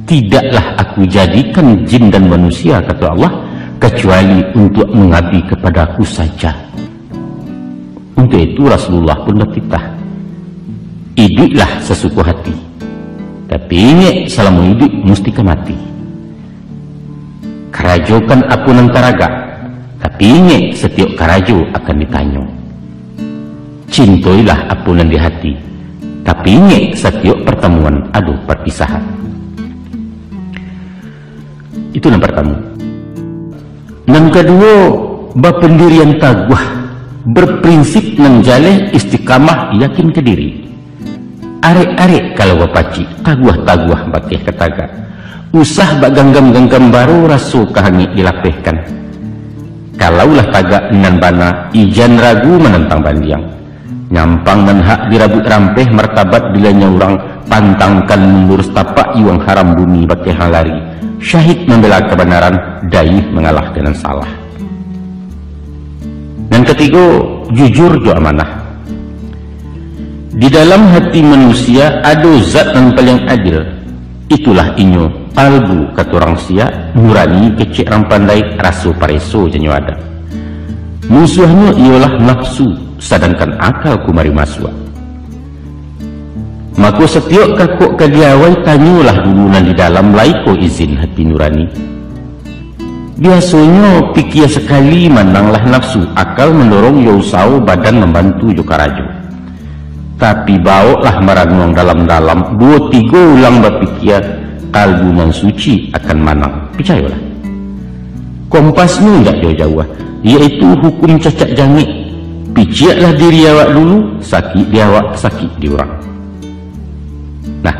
Tidaklah aku jadikan jin dan manusia, kata Allah, kecuali untuk mengabdi kepadaku saja. Untuk itu Rasulullah pun bertitah, hiduplah sesuka hati, tapi ingat selama hidup mesti ke mati. Kerajokan aku nan taraga, tapi ingat setiap karajo akan ditanya. Cintailah apa nan di hati, tapi ingat setiap pertemuan ada perpisahan. Itu yang pertama. Yang kedua, berpendirian taguh, berprinsip nan jaleh, istiqamah, yakin ke diri. Arek-arek kalau bapaci, taguh-taguh bakih ketaga. Usah bak ganggam-ganggam baru rasu kahangit dilapehkan. Kalaulah tagak nan bana, ijan ragu menentang bandiang. Nyampang nan hak dirabut rampeh martabat bilanya orang, pantangkan mundur setapak iwang haram bumi bakih halari. Syahid membela kebenaran, daih mengalah dengan salah. Dan ketiga, jujur jo amanah. Di dalam hati manusia ada zat yang paling adil, itulah inyo kalbu kata orang sia, nurani kecik rampandai, rasu pareso janyo ada. Musuhnya ialah nafsu, sedangkan akal kumari masua. Maka setiap kakuk kadiawai tanyalah dulu di dalam laiko izin hati nurani. Biasanya pikir sekali mandanglah nafsu, akal mendorong yo usau, badan membantu jo karajo. Tapi bawalah merenung dalam-dalam, 2-3 ulang berpikir, kalbu nan suci akan manang. Percayalah. Kompasnya tidak jauh-jauh, yaitu hukum cacat jangik. Piciaklah diri awak dulu, sakit di awak, sakit di orang. Nah,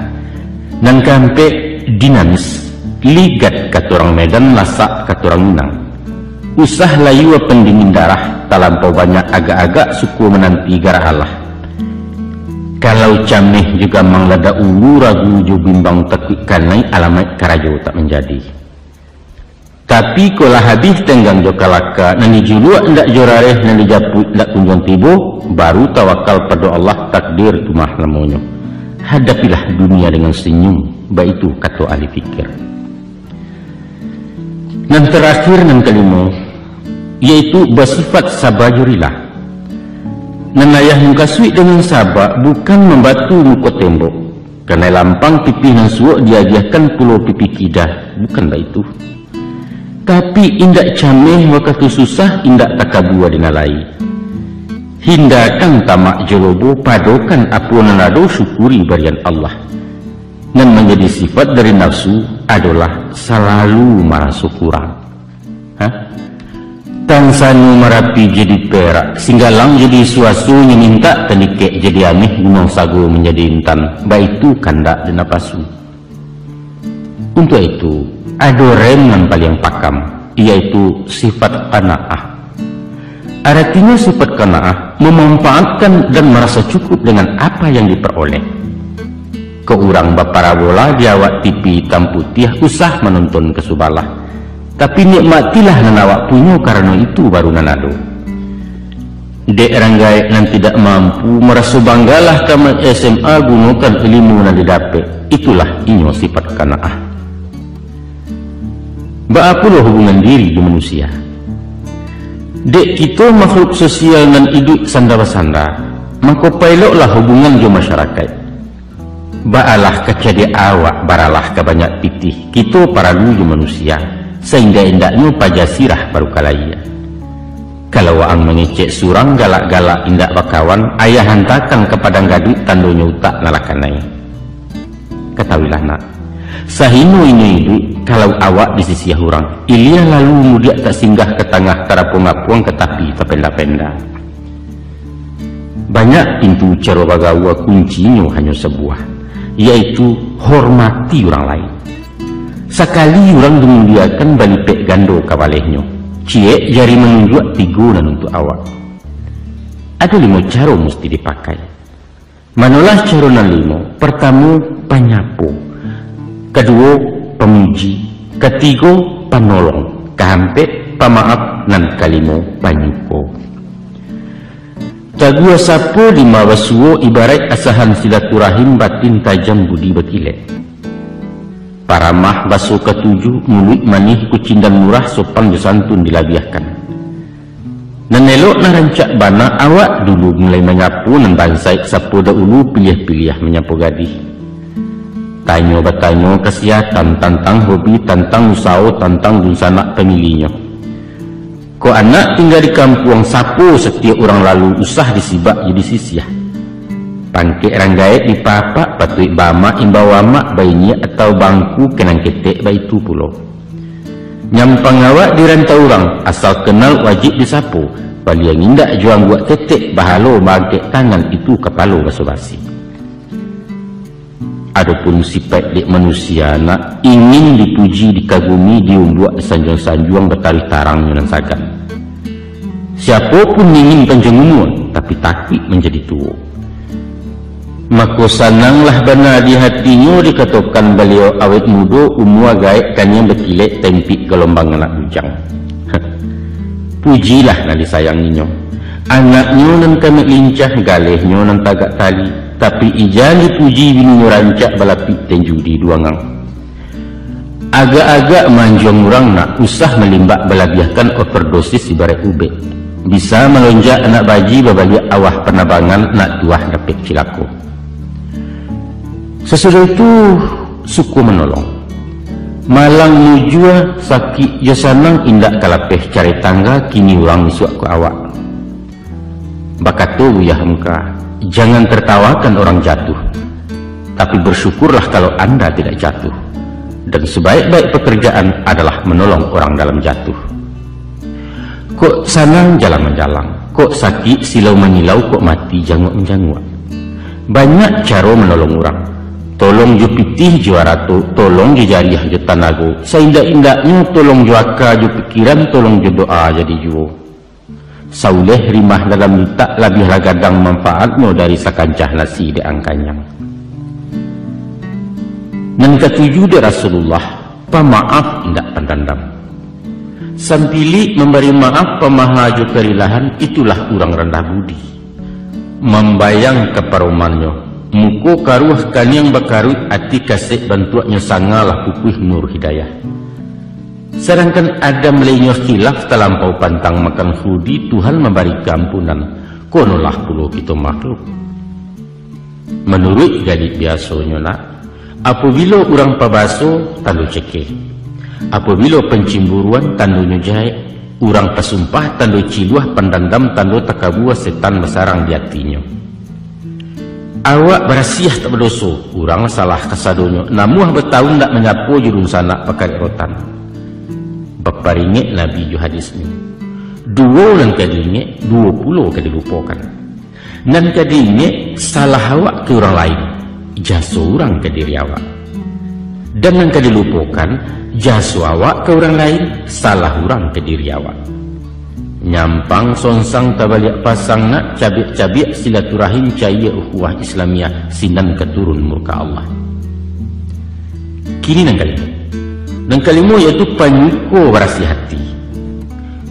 nan kampe dinamis, ligat kata orang Medan, lasak kata orang Minang. Usah layu pendingin darah, talampau banyak agak-agak suku menanti garah Allah. Kalau cameh juga manglada ulu, ragu jo bimbang tekuk kanai, alamat karajo tak menjadi. Tapi kalau habis tenggang jo kalaka, nani julua ndak jorareh, nani japut ndak kunjung tibo, baru tawakal pada Allah, takdir tumah lamonyo. Hadapilah dunia dengan senyum, baik itu kata ahli fikir. Dan terakhir yang kelima, yaitu bersifat sabar jurilah. Nenayah muka suik dengan sabar bukan membatu muka tembok, kerana lampang pipi dan suak diagiahkan pulau pipi kidah, bukan baik itu. Tapi indak cameh waktu susah, indak takabua dinalai. Hindarkan tamak jelobo, padokan apa nanado, syukuri barian Allah. Dan menjadi sifat dari nafsu adalah selalu merasa kurang. Tansanu merapi jadi perak, singgalang jadi suasu minta, tenikek jadi aneh, gunung sagu menjadi intan, baik itu kandak dan napasu. Untuk itu, ada rem yang paling pakam, yaitu sifat qanaah. Artinya sifat qanaah memanfaatkan dan merasa cukup dengan apa yang diperoleh. Keurang baparabola diawak TV hitam putih, usah menonton kesubalah. Tapi nikmatilah nanawak punya, karena itu baru nanado. Dek ranggai nan tidak mampu merasa banggalah tamat SMA gunakan ilmu yang didapat. Itulah inyo sifat kanaah. Baapulah hubungan diri di manusia. Dek kita makhluk sosial nan hidup sanda-sanda, maka pailoklah hubungan di masyarakat. Baalah kecadi awak baralah kebanyak pitih. Kita para luju manusia, sehingga indaknya pajasirah baru kalaya. Kalau ang mengecek surang galak-galak indak bakawan, ayah hantakan kepada gadut tandonya utak nalakanai. Ketahuilah nak, sahinu ini hidup kalau awak di sisi hurang, ilia lalu mudia tak singgah ke tengah terapuang-apuang ke tapi terpenda-penda. Banyak pintu cara bagawa kuncinya hanya sebuah, yaitu hormati orang lain. Sekali orang dimuliakan balipek gando kabalehnya, cie jari menunjuk tigunan untuk awak. Ada 5 cara mesti dipakai. Manalah cara nan 5? Pertama, penyapu. Kedua, pemuji. Ketiga, penolong. Kehampet, pemaaf. Dan kelima, penyuko. Tagua sapo 5 basuo ibarat asahan silaturahim batin tajam budi berkilat. Paramah baso ke-7 mulut manih kucing dan murah sopan santun dilabiahkan. Nanelok na rancak bana awak dulu mulai menyapu nan bansai sapu dahulu pilih-pilih menyapu gadis. Tanyo bertanyo kesihatan tentang hobi tentang usaha tentang dunsanak pemilihnya. Ko anak tinggal di kampung sapu setiap orang lalu usah disibak jadi sisiah. Pangkek ranggait di papak patut bama imbawa mak bayinya atau bangku kenang ketek bayi itu pulau. Nyampang awak di rantau orang asal kenal wajib disapu. Bali yang indak juang buat ketek bahalo magek tangan itu kepala basa-basi. Adapun sifat dek manusia nak ingin dipuji dikagumi diumbuak sanjung-sanjung bertarik tarangnya dan sagan. Siapapun ingin panjang umur tapi takut menjadi tua. Maka sananglah benar di hatinya dikatakan beliau awet muda umur gaib kan yang berkilat tempik gelombang anak bujang. Pujilah nak disayanginya. Anaknya nan kami lincah galehnya nan tagak tali. Tapi ijan dipuji bini rancak balapik dan judi duangang. Agak-agak manjong orang nak usah melimbak balabiahkan overdosis ibarat ubek. Bisa melonjak anak baji babalik awah penabangan nak tuah dapat cilako. Sesudah itu suku menolong. Malang nujua sakit jasanang indak kalapeh cari tangga kini orang isuak ke awak. Bakatu ya muka, jangan tertawakan orang jatuh. Tapi bersyukurlah kalau Anda tidak jatuh. Dan sebaik-baik pekerjaan adalah menolong orang dalam jatuh. Kok sanang jalan menjalang, kok sakit silau menyilau, kok mati janguk-menjanguk. Banyak cara menolong orang. Tolong jo pitih juara tu, tolong jo jariah jo tanago. Seindak-indaknya tolong jo aka jo pikiran, tolong jo doa jadi juo. Sauleh rimah dalam letak lebih lagadang manfaatnya dari sakancah nasi di angkanyang. Dan ketujuh dari Rasulullah, pemaaf indak pandandam. Sampili memberi maaf pemahajo kerilahan, itulah orang rendah budi. Membayang keparumannya. Muko karuh kanyang bakarut ati kasih bantuannya sangalah kukuh nur hidayah. Sedangkan ada melainnya khilaf terlampau pantang makan fudi, Tuhan memberi keampunan. Konolah puluh kita makhluk. Menurut gadis biasanya nak, apabila orang pabaso tandu cekeh, apabila pencimburuan tandunya jahit, orang pesumpah tandu ciluah pendandam tandu takabuah setan besarang di hatinya. Awak berasiah tak berdosa, orang salah kasadonya, namuh bertahun tak menyapu jurun sana pakai rotan. Beparingit Nabi ju hadis ni. 2 lang kadinge, 20 kadilupakan. Nan kadinge salah awak ke orang lain, jasa orang ke diri awak. Dan nan kadilupakan jasa awak ke orang lain, salah orang ke diri awak. Nyampang sonsang tabaliak pasang nak cabik-cabik silaturahim cahaya ukhuwah Islamiyah sinan keturun murka Allah. Kini nang kalimo. Nang kalimo iaitu panyuko berasi hati.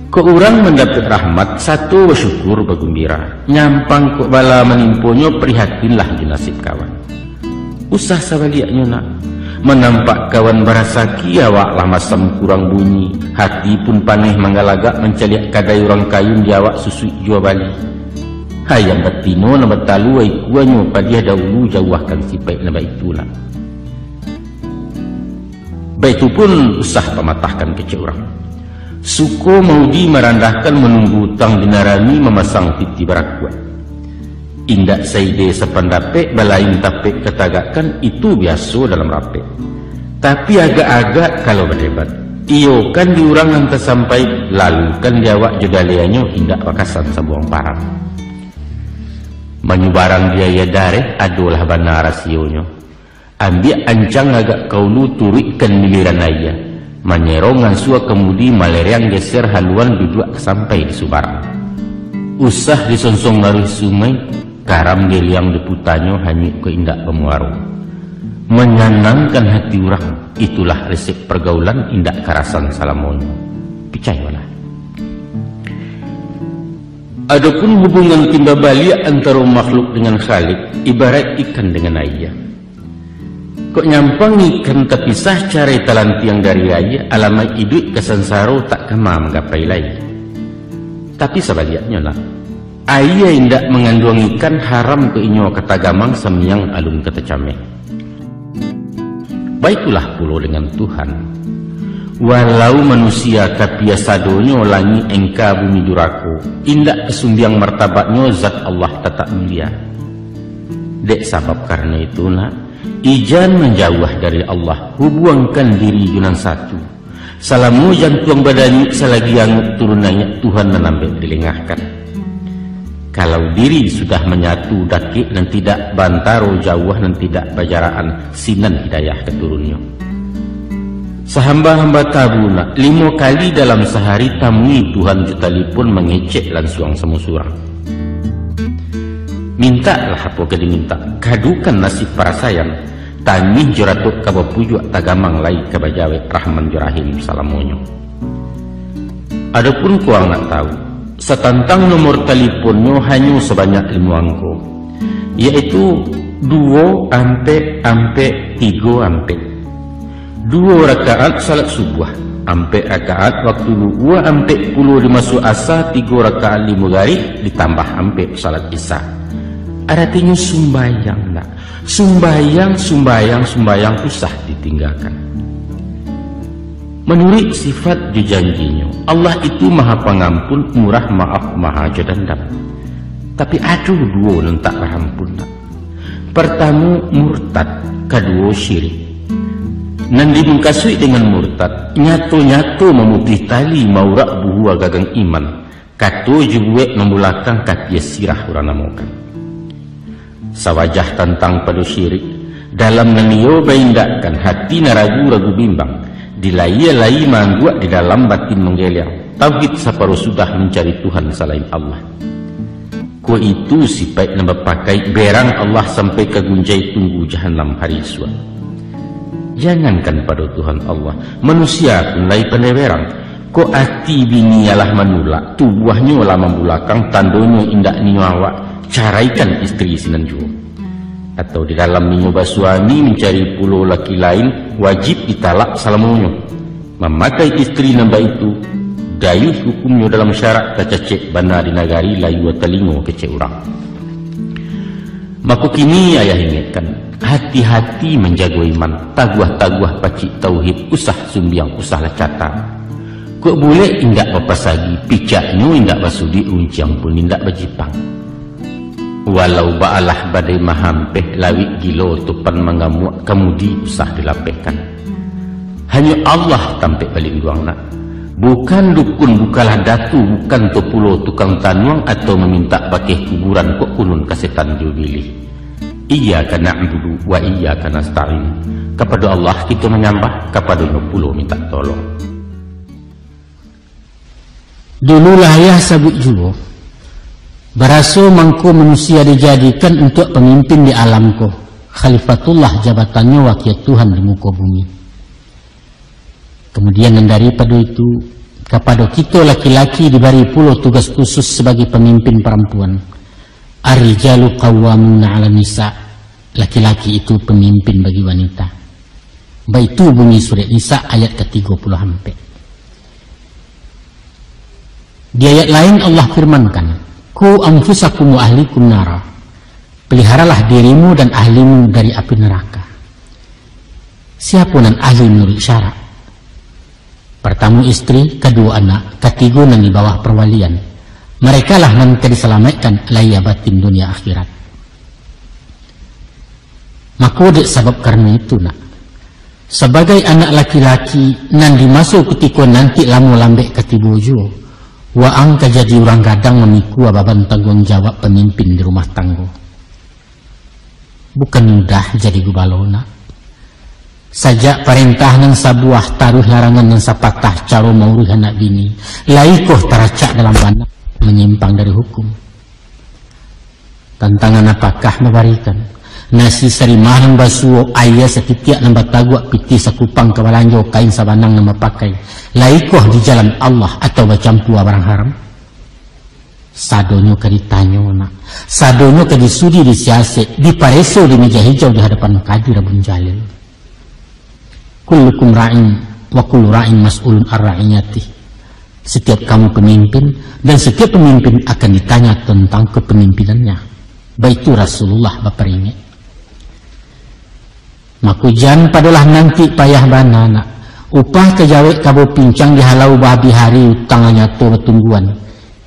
Ko orang mendapat rahmat satu bersyukur bergembira, nyampang ko bala menimponyo prihatinlah di nasib kawan. Usah sabaliaknya nak menampak kawan berasa kiawak lah masam kurang bunyi, hati pun paneh manggalagak mencaliak kadai orang kayun di awak susui jua bali. Hayang betino na betalu ai kuanyo padia dahulu jauhkan sipai na itulah. Baik itu pun usah pematahkan kece orang. Suko maudi merandahkan menunggu utang dinarani memasang titi berakuat. Indak saide sependape balain tapek ketagakan itu biasa dalam rape. Tapi agak-agak kalau berdebat. Iyo kan diurang nanti sampai lalu kan diawak jodalianyo indak wakasan sabuang parang. Menyubarang biaya dareh adalah benar rasionya. Ambil ancang agak kaulu turikkan miliran ayah. Menyerongan sua kemudi maleriang geser haluan duduk sampai di Subarang. Usah disonsong ngaruh sumai, karam geliang deputanyo hanya ke indak pemuaru. Menyenangkan hati orang, itulah resep pergaulan indak karasan salamonyo. Percayalah. Adapun hubungan timba balik antara makhluk dengan Khalik, ibarat ikan dengan ayah. Kok nyampang ikan terpisah cara talan tiang dari ayah, alamai idut kesansaro tak kema menggapai lagi. Tapi sebaliknya lah, ayah indak mengandung ikan haram ke inyo katagamang semiang alun ketecame. Baikulah pulo dengan Tuhan. Walau manusia kapiasadonyo langi engka bumi durako, indak kesumbiang martabatnyo zat Allah tetap mulia. Dek sabab karena itu nak, ijan menjauh dari Allah, hubungkan diri junan satu. Salamu jantung badani selagi yang turunannya Tuhan menambah dilengahkan. Kalau diri sudah menyatu dakik dan tidak bantaro jauh dan tidak bajaraan sinan hidayah keturunnya. Sahamba-hamba tabuna 5 kali dalam sehari tamui Tuhan jutalipun mengecek lansuang semusurang. Mintalah apa ke diminta, kadukan nasib para sayang, tani joratuk kabapujuk tagamang lai kabajawe rahman jorahim salamonyo. Adapun kuang nak tahu, setantang nomor teleponnya hanya sebanyak 5 angko, yaitu 2 ampe 3 ampe. 2 rakaat salat subuh, ampe rakaat waktu 2 ampe 10 dimasuk asa, 3 rakaat 5 garis ditambah ampe salat isya. Artinya sumbayang nak, sumbayang usah ditinggalkan. Menurut sifat dijanjinya, Allah itu maha pengampun, murah maaf, maha jadandam. Tapi aduh 2 nentak rahampun nak. Pertama murtad, kedua syirik. Nandi mengkasui dengan murtad, nyato-nyato memutih tali maurak buhua gagang iman, kato jubuek membulakang katia sirah urana mokan. Sawajah tentang pada syirik, dalam nanio baindakan hati naragu-ragu bimbang, dilai-lai mangguak di dalam batin menggeliang, tauhid separuh sudah mencari Tuhan selain Allah. Ko itu sifat yang berpakai berang Allah sampai ke gunjai tunggu jahanam hari esok. Jangankan pada Tuhan Allah, manusia pun lain pandai berang. Ko ati bini ialah manulak, tubuhnya lah membulakang, tandonyo indak ninyo awak, caraikan istri sinanju. Atau di dalam ninyo suami mencari pulau laki lain, wajib ditalak salamonyo. Memakai istri nambah itu, dayuh hukumnya dalam syarat kacacek bana di nagari layu telingo kece urang. Maka kini ayah ingatkan, hati-hati menjaga iman, taguah-taguah pacik tauhid, usah sumbiang, usah lacata. Kok boleh indak bapasagi, picaknya indak basudi unciang pun indak bajipang. Walau ba'alah badai mahampeh lawik gilo tupan mengamuk, kemudi usah dilapehkan. Hanya Allah tampik balik guang nak. Bukan dukun, bukalah datu, bukan topulo tukang tanuang atau meminta pakai kuburan kok kunun kasetan jubilih. Iyyaka na'budu wa iyyaka nasta'in. Kepada Allah kita menyembah, kepada pulo minta tolong. Dululah ya sabut juga, beraso mangko manusia dijadikan untuk pemimpin di alamku. Khalifatullah jabatannya wakil Tuhan di muka bumi. Kemudian daripada itu kepada kita laki-laki diberi pula tugas khusus sebagai pemimpin perempuan. Ar-rijalu qawwamuna 'alan nisa, laki-laki itu pemimpin bagi wanita. Baitu bunyi surat Nisa ayat ke-30. Di ayat lain Allah firmankan, ku anfusakum wa ahlikum nara, peliharalah dirimu dan ahlimu dari api neraka. Siapa nan ahli menurut syarat? Pertama istri, kedua anak, ketiga nan di bawah perwalian. Mereka lah nan diselamatkan layabatin dunia akhirat. Maka dek sebab karena itu nak, sebagai anak laki-laki nan dimasuk ketika nanti lamu lambek ketibojo, waang jadi orang gadang memikul beban tanggung jawab pemimpin di rumah tangga. Bukan mudah jadi gubalona. Sajak perintah nang sabuah taruh larangan nang sapatah cara maurih anak bini, laikoh teracak dalam bana menyimpang dari hukum. Tantangan apakah memberikan? Nasi serimah nang basuo ayah setitiak nang batagua piti sakupang kawalanjo kain sabanang nang pakai, laikoh di jalan Allah atau bacampua barang haram? Sadonyo ke ditanyo nak, sadonyo ke disudi disiasat, dipareso di meja hijau di hadapan Kadir Abun Jalil. Kullukum ra'in wa kullu ra'in mas'ulun ar-ra'iyati. Setiap kamu pemimpin dan setiap pemimpin akan ditanya tentang kepemimpinannya. Baitu Rasulullah baperinge. Makujan padalah nanti payah banana. Upah kejawek kabo pincang dihalau babi hari utangnya to betungguan.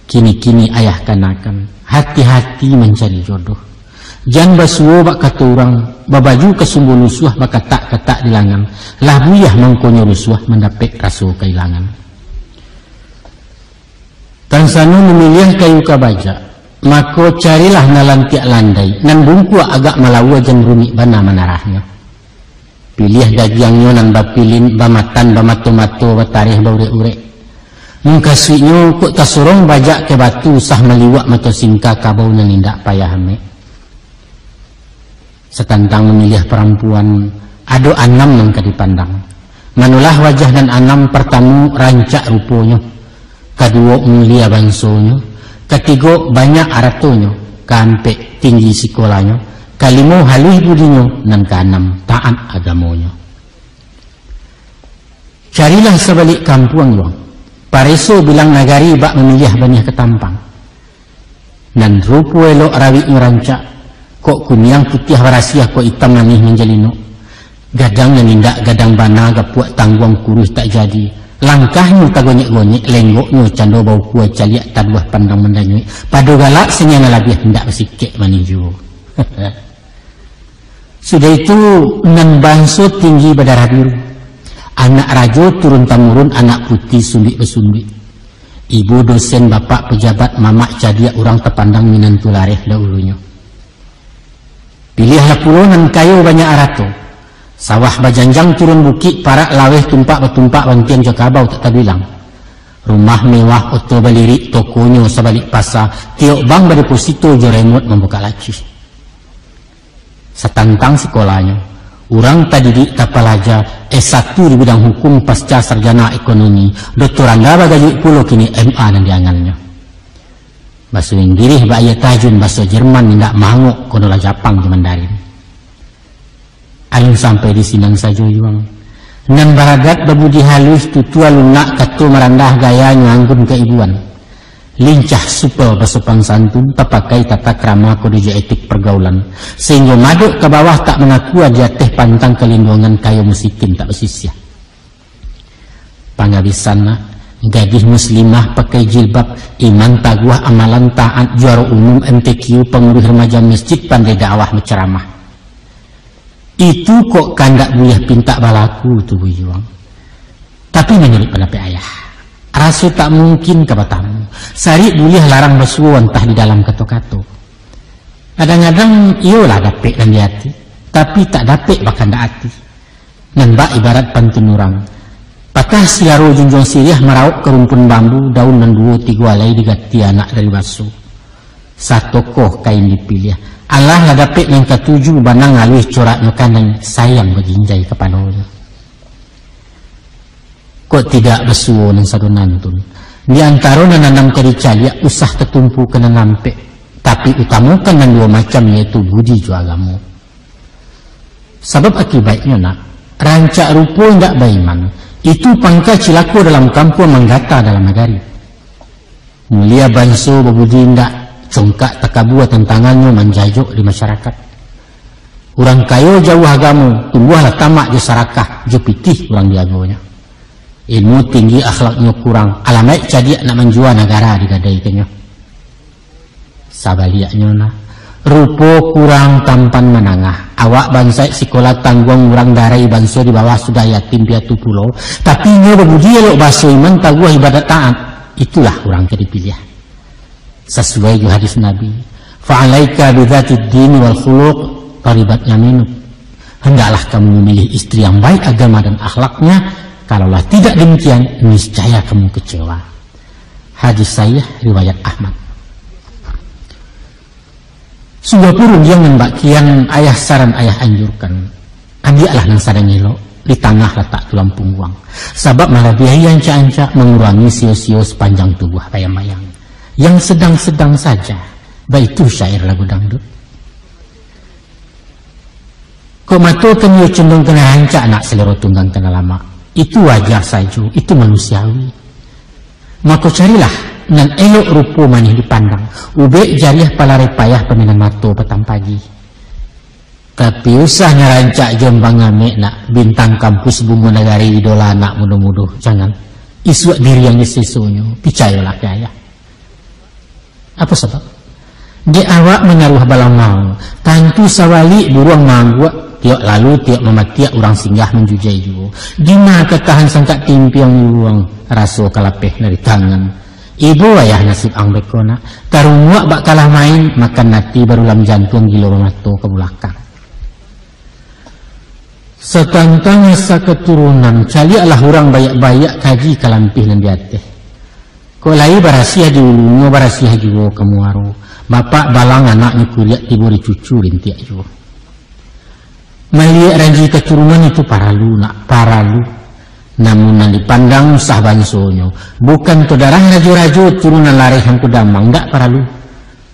Kini-kini ayah kanakan. Hati-hati mencari jodoh. Jan basuo bak kata orang, babaju kesumbu lusuah bak katak-katak dilangan. Lah buyah mangkonyo lusuah mendapat rasu kehilangan. Tansanu memilih kayu kabaja, maka carilah nalantiak landai, nan bungku agak malawa jan rumik bana menarahnya. Pilih dagiangnya nan bapilin, bamatan, bamato-mato, batarih baure-ure. Mengkasihnya kok tasurong bajak ke batu sah meliwak mato singka kabau nan indak payah ame. Setantang memilih perempuan, ada 6 yang dipandang. Manulah wajah dan 6 pertama rancak ruponya, kedua mulia bangsonya, ketiga banyak aratonyo, keempat tinggi sekolahnya, kelima halih budinya, dan keenam taat agamonya. Carilah sebalik kampung luang, pareso bilang nagari bak memilih banyak ketampang, dan rupo elok rawi rancak. Kok kunyang putih warasiah kok hitam manih menjalino. Gadang yang indak gadang bana gapuak tangguang kurus tak jadi. Langkahnya tak gonyek-gonyek, lenggoknya cando bau kuah caliak taduah pandang mendanyui. Padu galak senyana lagi hendak bersikik maniju. Sudah itu nan bangso tinggi berdarah biru. Anak rajo turun temurun anak putih sumbik besumbik. Ibu dosen, bapak pejabat, mamak cadia orang terpandang minan tulareh dahulunya. Pilihlah puluhan kayu banyak arato. Sawah bajanjang turun bukit, parak laweh tumpak betumpak bantian jokabau tak terbilang. Rumah mewah, oto balirik, tokonyo sebalik pasar, tiok bang berdeposito joremot membuka laci. Setantang sekolahnya, orang tak didik tak pelajar, S1 di bidang hukum pasca sarjana ekonomi, doktoran gaba gaji pulau kini MA dan diangannya. Bahasa Inggris, bahasa tajun, bahasa Jerman, tidak manguk, kodola Jepang di Mandarin. Alun sampai di sinang saja juang. Nan baragat babudi halus, tutua lunak, katu merandah gaya nganggun keibuan. Lincah supel bersopan santun, terpakai tata krama kode etik pergaulan. Sehingga maduk ke bawah tak mengaku aja teh pantang kelindungan kayu musikin tak bersisya. Pangabisan gadis muslimah pakai jilbab, iman taguah amalan taat, juara umum MTQ, pengurus remaja masjid, pandai dakwah berceramah. Itu kok kandak buyah pinta balaku tu buyuang. Tapi menurut pendapat ayah, rasu tak mungkin kebatamu. Sari buyah larang basuh entah di dalam kato-kato. Kadang-kadang iyalah dapet dan di hati, tapi tak dapet bahkan dak hati. Nambah ibarat pantun orang. Patah siaro junjung sirih merauk ke rumpun bambu, daun dan 2-3 alai digati anak dari basuh. Satu koh kain dipilih. Allah lah dapet yang ketujuh banang alih corak nyokanang sayang berjinjai kepadanya. Kok tidak besuo nang sadonantun. Di antara nanam kari calia usah tertumpu kena nampe. Tapi utamakan nan dua macam yaitu budi jo agamu. Sebab akibatnya nak, rancak rupo ndak baiman. Itu pangka cilaku dalam kampung menggata dalam negari. Mulia banso berbudi ndak, congkak takabua tantangannya menjajuk di masyarakat. Orang kayo jauh agamu, tumbuhlah tamak je sarakah, je pitih orang diagonya. Ilmu tinggi akhlaknya kurang, alamat cadiak nak menjual negara digadaikannya. Sabaliaknya nah, rupo kurang tampan menangah. Awak bangsa sekolah tanggung orang darai bangsa di bawah sudah yatim piatu pulau. Tapi nya berbudi elok bahasa iman taguah ibadat taat. Itulah orang ke dipilih. Sesuai dengan hadis Nabi. Fa'alaika bidzatid din wal khuluq qaribat yaminuk. Hendaklah kamu memilih istri yang baik agama dan akhlaknya. Kalaulah tidak demikian, niscaya kamu kecewa. Hadis saya riwayat Ahmad. Sungguh purun jangan bakian ayah saran ayah anjurkan. Ambillah nang sadang elok, di tengah letak tulang punggung. Sebab malah biaya anca-anca mengurangi sio-sio sepanjang tubuh bayang-bayang. Yang sedang-sedang saja, baik itu syair lagu dangdut. Kok mato kenyo cenderung kena anca nak selero tunggang kena lama. Itu wajar saja, itu manusiawi. Maka carilah nan elok rupo manih dipandang. Ube jariah palare payah peminan mato petang pagi. Tapi usah ngerancak jombang ame nak bintang kampus bunga negari idola anak muduh-muduh. Jangan. Isuak diri yang disesunya. Picayolah ke ayah. Apa sebab? Di awak menaruh balang mau. Tantu sawali buruang manggua. Tiok lalu tiok mematiak orang singgah menjujai juga. Dina ketahan sangkat timpiang luang. Raso kalapeh dari tangan. Ibu ayah nasib ang bekona. Tarumuak bak kalah main. Makan nati baru lam jantung gilo memato ke belakang. Setantangnya saketurunan. Caliaklah orang bayak-bayak kaji kalampih dan diateh. Kok lai barasiah di ulunya barasiah juga kemuaro. Bapak balang anaknya kuliah tiba dicucu rintiak juga. Melihat ranji keturunan itu paralu nak paralu. Namun yang dipandang usah bansonya. Bukan tu darah rajo-rajo turunan lareh yang kudamang. Enggak paralu.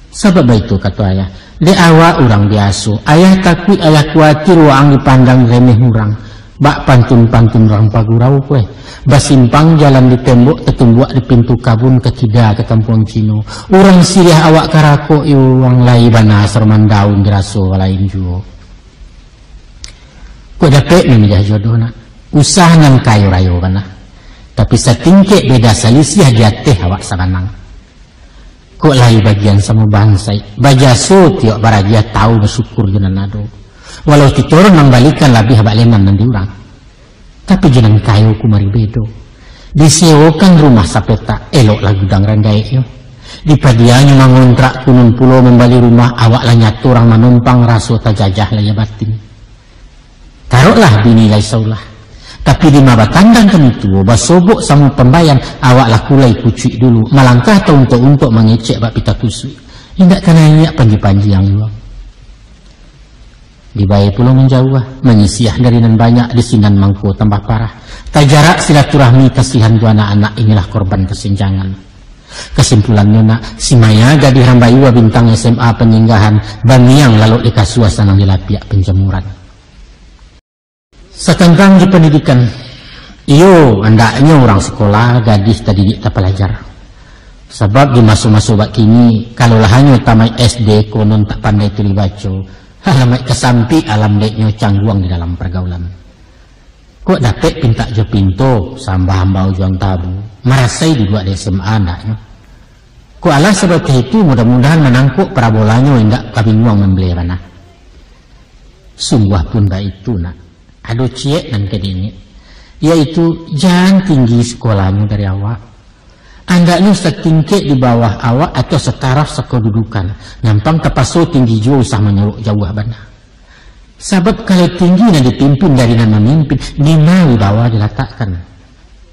Sebab itu kata ayah. Di awak orang biasa. Ayah takut ayah khawatir orang dipandang remeh orang. Bak pantun-pantun orang pagurau kue. Basimpang jalan di tembok tetumbuak di pintu kabun ketiga ke kampung Cino. Orang siriah awak karako orang lai bana serman daun diraso lain juga. Kok dapat memilih jodoh nak? Usah nang kayo rayo kana. Tapi setingkek beda salisih diateh awak sabanang. Kok lai bagian sama bangsai. Bajaso tiok baragia tahu bersyukur jenan nado. Walau titurun nang balikan lebih habak leman nang diurang. Tapi jenan kayo kumari bedo. Disewakan rumah sapeta elok lagu dang randai yo. Di padianya mangontrak kunun pulau membali rumah awak lanyat orang menumpang raso tajajah laya batin. Taruhlah binilai saulah. Tapi di mabatandang kan itu, basobok sama pembayan, awak lakulai kucik dulu. Malangkah atau untuk mengecek bak pita tusuk. Tidak kena iyak panji-panji yang luang. Dibayar pulau menjauh, menyisiah dari nan banyak di sinan mangko tambah parah. Tajarak silaturahmi kasihan dua anak-anak inilah korban kesenjangan. Kesimpulannya nak, si Maya gadis Rambayua bintang SMA penyinggahan, Bamiang lalu ika suasana dilapiak penjemuran. Setentang di pendidikan, iyo andaknya orang sekolah gadis tadi tak pelajar. Sebab di masuk-masuk bak kini, kalau lahannya tamai SD konon tak pandai tuli baca, halamai kesampi alam deknya cangguang di dalam pergaulan. Kok dapat pinta jo pinto, sambah hambau juang tabu, marasai di dua SMA andaknya. Kok alah sebab itu mudah-mudahan menangkuk parabolanya hendak kabinguang membeli mana. Sungguh pun dah itu nak. Aduh ciek dan kedini, yaitu jangan tinggi sekolahmu dari awak. Andaknya setingkek di bawah awak atau setaraf sekedudukan. Nyampang terpasu tinggi jauh usah menyeluk jauh bana. Sebab kalau tinggi dan dipimpin dari nan memimpin, di mana bawah diletakkan.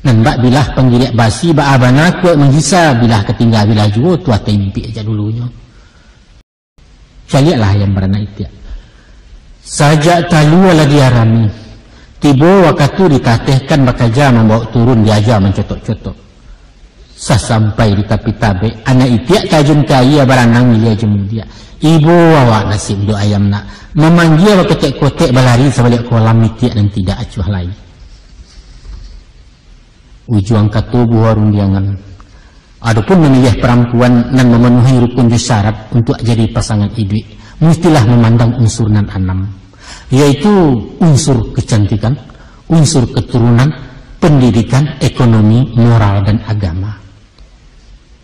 Nambak bilah penggiliak basi, bak abana kuat menghisa bilah ketinggal bilah juga tua tempi aja dulunya. Caliaklah yang berana itu. Sajak talu ala diarami. tiba waktu dikatehkan bakaja membawa turun diajar mencotok-cotok. Sampai di tapi tabe anak itiak tajun kaya baranang milia jemudia. Ibu awak nasib do ayam nak memanggil ketek-kotek balari sebalik kolam itiak dan tidak acuh lain. Ujuang katubu warung diangan. Adapun memilih perempuan dan memenuhi rukun syarat untuk jadi pasangan ibu, mestilah memandang unsur nan enam, yaitu unsur kecantikan, unsur keturunan, pendidikan, ekonomi, moral dan agama.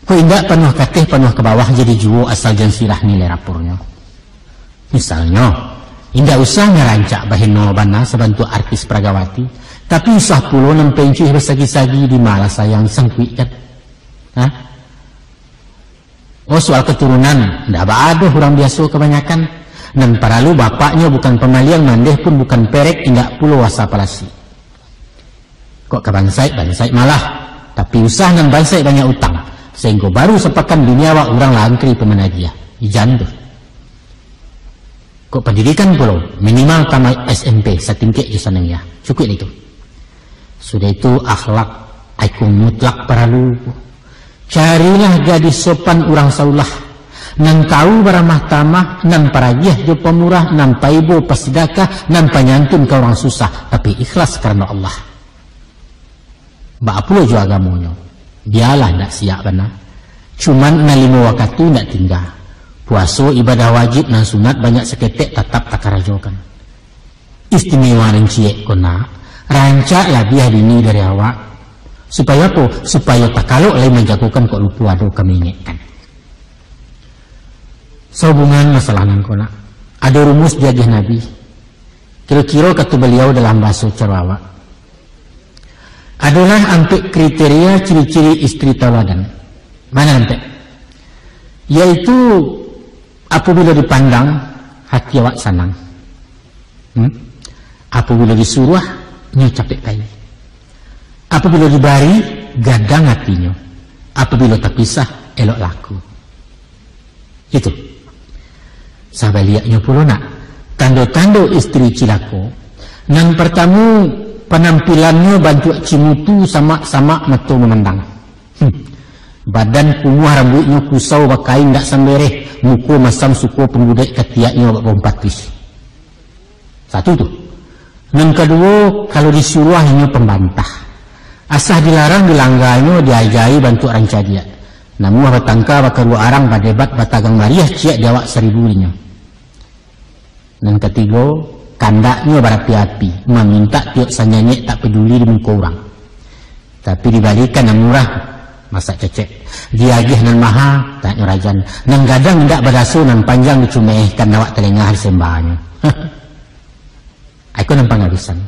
Kau indah penuh kateh penuh ke bawah jadi juo asal jan sirah nilai rapornya. Misalnya, indah usah ngerancak bahin bana sebantu artis Pragawati, tapi usah pulau nempencih bersagi-sagi di malah sayang sengkwi kan. Hah? Oh soal keturunan, ndak ada orang biasa kebanyakan. Dan paralu bapaknya bukan pemaliang mandeh pun bukan perek indak pulau wasa palasi. Kok ke bansai malah, tapi usah nan bansai banyak utang. Sehingga baru sepakan duniawa orang langkri pemenagia, ijandu. Kok pendidikan pulau minimal tamat SMP setingkik jusaneng ya, cukup itu. Sudah itu akhlak, aikung mutlak paralu. Carilah gadis sopan orang saulah, nan tahu beramah tamah, nan paragiah jo pemurah, nan paibo pasidakah, nan panyantun ke orang susah, tapi ikhlas karena Allah. Baapulo jo agamonyo, dialah ndak siap benar. Cuman nalimo waktu ndak tinggal. Puaso ibadah wajib nan sunat banyak seketek tetap takarajokan. Istimewa renciek kona, rancak labiah dini dari awak. Supaya apa? Supaya tak kalau lain menjagokan kok lupa ada kami ingatkan. Sehubungan masalah nangkona, ada rumus diagih Nabi. Kira-kira kata beliau dalam bahasa Carawa. Adalah ampek kriteria ciri-ciri istri tauladan. Mana ampek? Yaitu apabila dipandang hati awak senang. Apabila disuruh nya capek kai. Apabila dibari, gadang hatinya. Apabila terpisah, elok laku. Itu. Sahabat lihatnya pula nak. Tanda-tanda istri cilako. Yang pertama, penampilannya bantu cimutu sama-sama mata memandang. Badan kumuh rambutnya kusau bakain tak sambereh. Muka masam suku penggudek ketiaknya berompat pis. Satu tu. Yang kedua, kalau disuruh hanya pembantah. Asah dilarang dilangganya diajai bantu ranca dia. Namun batangka bakal dua arang badebat batagang mariah ciak diawak seribulinya. Dan ketiga, kandaknya berapi-api, meminta tiok sanyanyek tak peduli di muka orang. Tapi dibalikan yang murah, masa cecek. Diagih nan maha, tak nyurajan. Nan gadang tidak berasu nan panjang dicumehkan awak telengah sembahnya. Aku nampak ngabisan.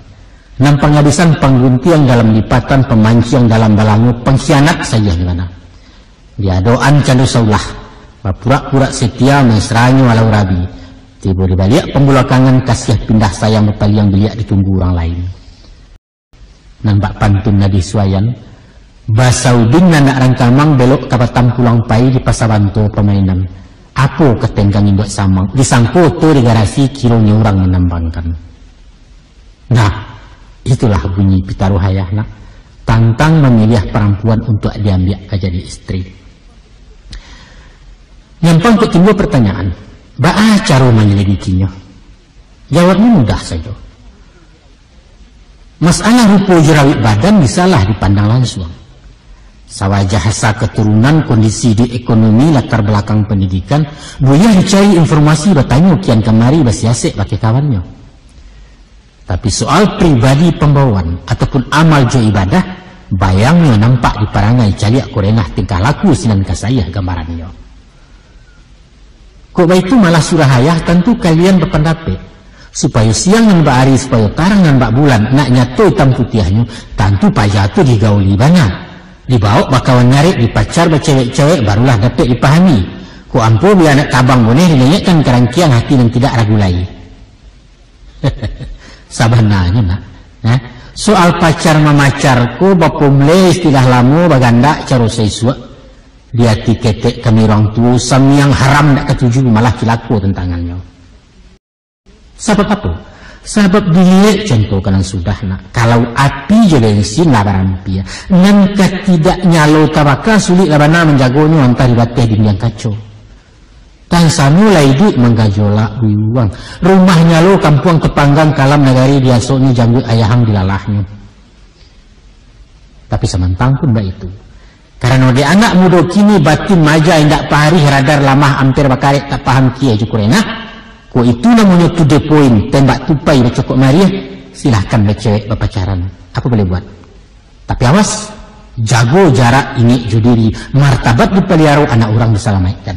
Nampak ngabisan pengguntian dalam lipatan, pemancing dalam balangu, pengkhianat saja gimana. Dia doan candu saulah, pura-pura setia mesranya walau rabi. Tiba dibalik pembulakangan kasih pindah sayang berpali yang beliak ditunggu orang lain. Nampak pantun nadi suayan, basaudin nanak rangkamang belok kapatam pulang pai di pasabanto permainan. Apa ketenggangin buat samang, disangkoto di garasi kironya orang menambangkan. Nah, itulah bunyi pitaruhayah nak. Tantang memilih perempuan untuk diambil jadi istri. Nyampang kok timbul pertanyaan, bagaimana cara menyelidikinya? Jawabnya mudah saja. Masalah rupa jerawat badan bisalah dipandang langsung. Sawajah hasa keturunan, kondisi di ekonomi, latar belakang pendidikan, boleh dicari informasi bertanya kian kemari basiasek pakai kawannya. Tapi soal pribadi pembawaan ataupun amal jo ibadah, bayangnya nampak di parangai caliak korengah tingkah laku sinan kasayah gambarannya. Kok itu malah surahayah tentu kalian berpendapat supaya siang dan mbak hari, supaya tarang dan mbak bulan nak nyatu hitam putihnya, tentu pajatu digauli banyak. Dibawa bakawan nyarik, dipacar bercewek-cewek barulah dapat dipahami. Kok ampuh biar anak tabang boleh dinyanyikan kerangkian hati dan tidak ragu lagi. Sabananya nak, soal pacar memacarku bapumle istilah lamu baganda caro seisua dia tiketek kami orang tua sam yang haram nak ketuju malah cilaku tentangannya. Sebab apa? Sabab dilihat contoh kanan sudah nak. Kalau api je bensin lah barampi ya. Nanti tidak nyalo tabaka sulit lah bana menjagonya antara dibatih di yang kacau. Tan sanu lah hidup menggajola uang. Rumah nyalo kampung tepanggang kalam negari biasanya janggut ayahang dilalahnya. Tapi semantang pun mbak itu. Karena de anak muda kini batin maja indak pahari radar lamah hampir bakaret tak paham kia cukurena. Ko itu namanya to the point, tembak tupai bercokok Maria, silahkan bercewek berpacaran. Apa boleh buat? Tapi awas, jago jarak ini judiri, martabat dipelihara anak orang diselamatkan.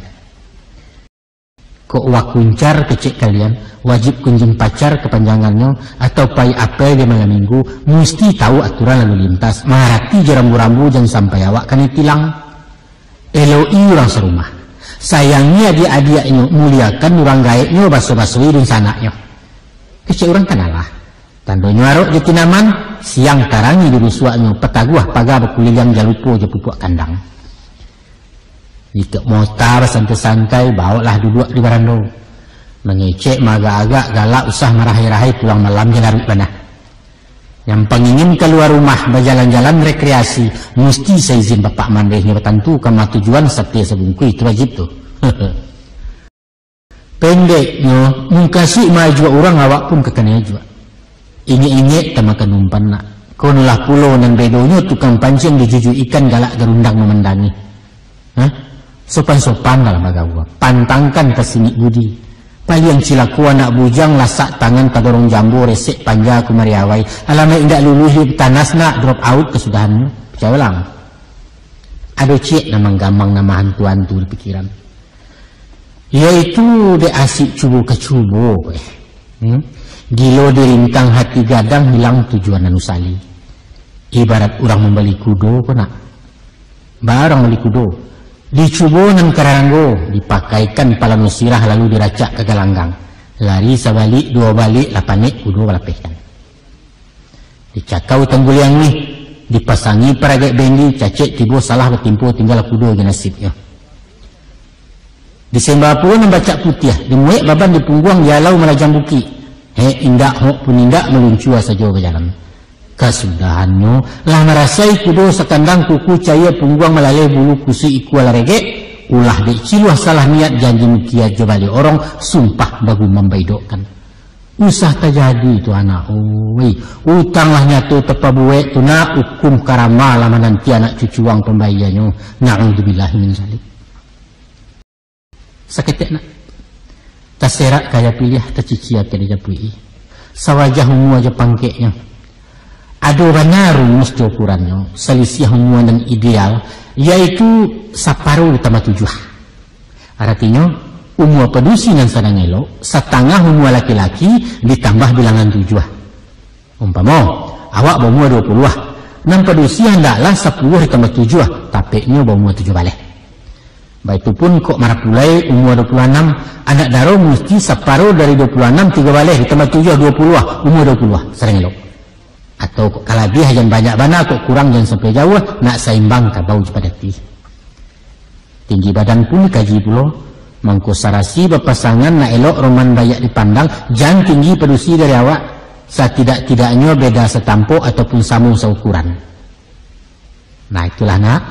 Kok wakuncar kecek kalian, wajib kunjung pacar kepanjangannya, atau pai apel di malam minggu, mesti tahu aturan lalu lintas, marati jerambu-rambu jangan sampai awak kan tilang. Eloi orang serumah. Sayangnya adik-adiknya muliakan orang gaibnya baso-basoi di sananya. Kecil orang kanalah. Tando nyarok di tinaman, siang tarangi di rusuaknya, petaguah pagar berkulilang jalupo je pupuk kandang. Jika motar santai-santai, bawalah duduk di barando. Mengecek agak-agak galak usah marahi-rahi pulang malam jelarut banah. Yang pengingin keluar rumah berjalan-jalan rekreasi, mesti seizin bapak mandehnya bertentu kama tujuan setia sebungku itu wajib tuh. Pendeknya, mengkasih maju orang awak pun kekenya juga. Inge-inge tamakan umpan nak. Konulah pulau dan bedonya tukang pancing dijuju ikan galak gerundang memendangi. Sopan-sopan dalam agawa. Pantangkan kesini budi. Paliang cilaku anak bujang lasak tangan kadorong jambu resek panja kumariawai. Alamai indak luluhi tanas nak drop out kesudahannya. Percaya lang. Ada cik namang gamang nama hantu-hantu di pikiran. Yaitu de asik cubu ke cubu. Gilo dirintang hati gadang hilang tujuan anusali. Ibarat orang membeli kudo kena. Barang beli kudo. Dicubo nan karanggo, dipakaikan pala nusirah lalu diracak ke galanggang. Lari sabalik, dua balik, lapanik, kudo balapehkan. Dicakau tangguliang nih, dipasangi paragek bendi, cacek tibo salah bertimpu tinggal kudo nasibnya. Disembah pun membaca putih, dimuek baban dipungguang dialau melajang buki. Indak hok pun indak meluncua saja berjalan. Kesudahannya lah merasai kudo sekandang kuku caya pungguang melalui bulu kusi iku ala rege ulah de ciluah salah niat janji mukia jobali orang sumpah bagu membaidokkan usah terjadi itu anak utanglah nyatu tepa buwe tuna hukum karama lama nanti anak cucuang pembayarannya na'udzubillahi min zalik saketek nak taserak kaya pilih terciciat kaya japui sawajah mu aja pangkeknya. Ada benar rumus ukurannya, selisih hubungan dan ideal, yaitu separuh ditambah 7. Artinya, umur pedusi dan sadang elo, setengah umur laki-laki ditambah bilangan 7. Umpama, awak umur 20, nan pedusi hendaklah 10 ditambah 7, tapi nya umur 7 balik. Baik itu pun kok marah pulai umur 26, anak daro mesti separuh dari 26 3 balik ditambah 7 20, umur 20, sadang elo. Atau kalau dia yang banyak bana kok kurang jangan sampai jauh nak seimbang kabau jepadati. Tinggi badan pun kaji pulo mangko sarasi berpasangan nak elok roman bayak dipandang jangan tinggi pedusi dari awak setidak-tidaknya beda setampo ataupun samu seukuran. Nah itulah nak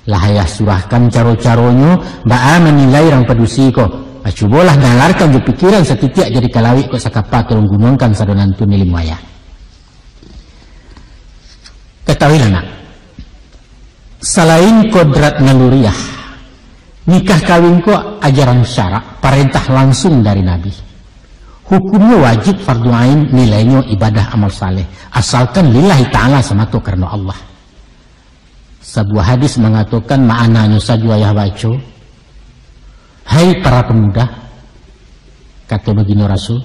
lahayah surahkan caro-caronyo baa menilai orang pedusi kok cobalah nalarkan di pikiran setitik jadi kalawik kok sakapa tolong gunungkan sadonan tu nilim wayah. Ketahuilah nak, selain kodrat naluriah, nikah kawin kok ajaran syarak, perintah langsung dari Nabi. Hukumnya wajib fardu ain, nilainya ibadah amal saleh, asalkan lillahi ta'ala semata karena Allah. Sebuah hadis mengatakan maknanya saja ayah baca, hai para pemuda, kata begini Rasul,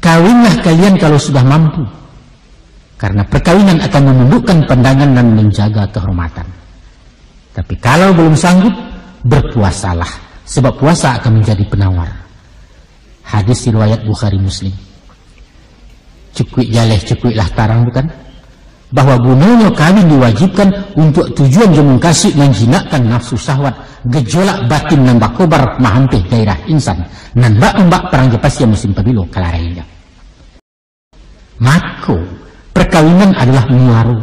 kawinlah kalian kalau sudah mampu. Karena perkawinan akan menundukkan pandangan dan menjaga kehormatan. Tapi kalau belum sanggup, berpuasalah. Sebab puasa akan menjadi penawar. Hadis riwayat Bukhari Muslim. Cekuik jaleh, cekuiklah tarang bukan? Bahwa gunanya kawin diwajibkan untuk tujuan yang mengkasih menjinakkan nafsu syahwat, gejolak batin nambah kobar mahampih gairah insan, nan mbak perang jepas yang musim pabilo kalarainya. Mako perkawinan adalah muaro.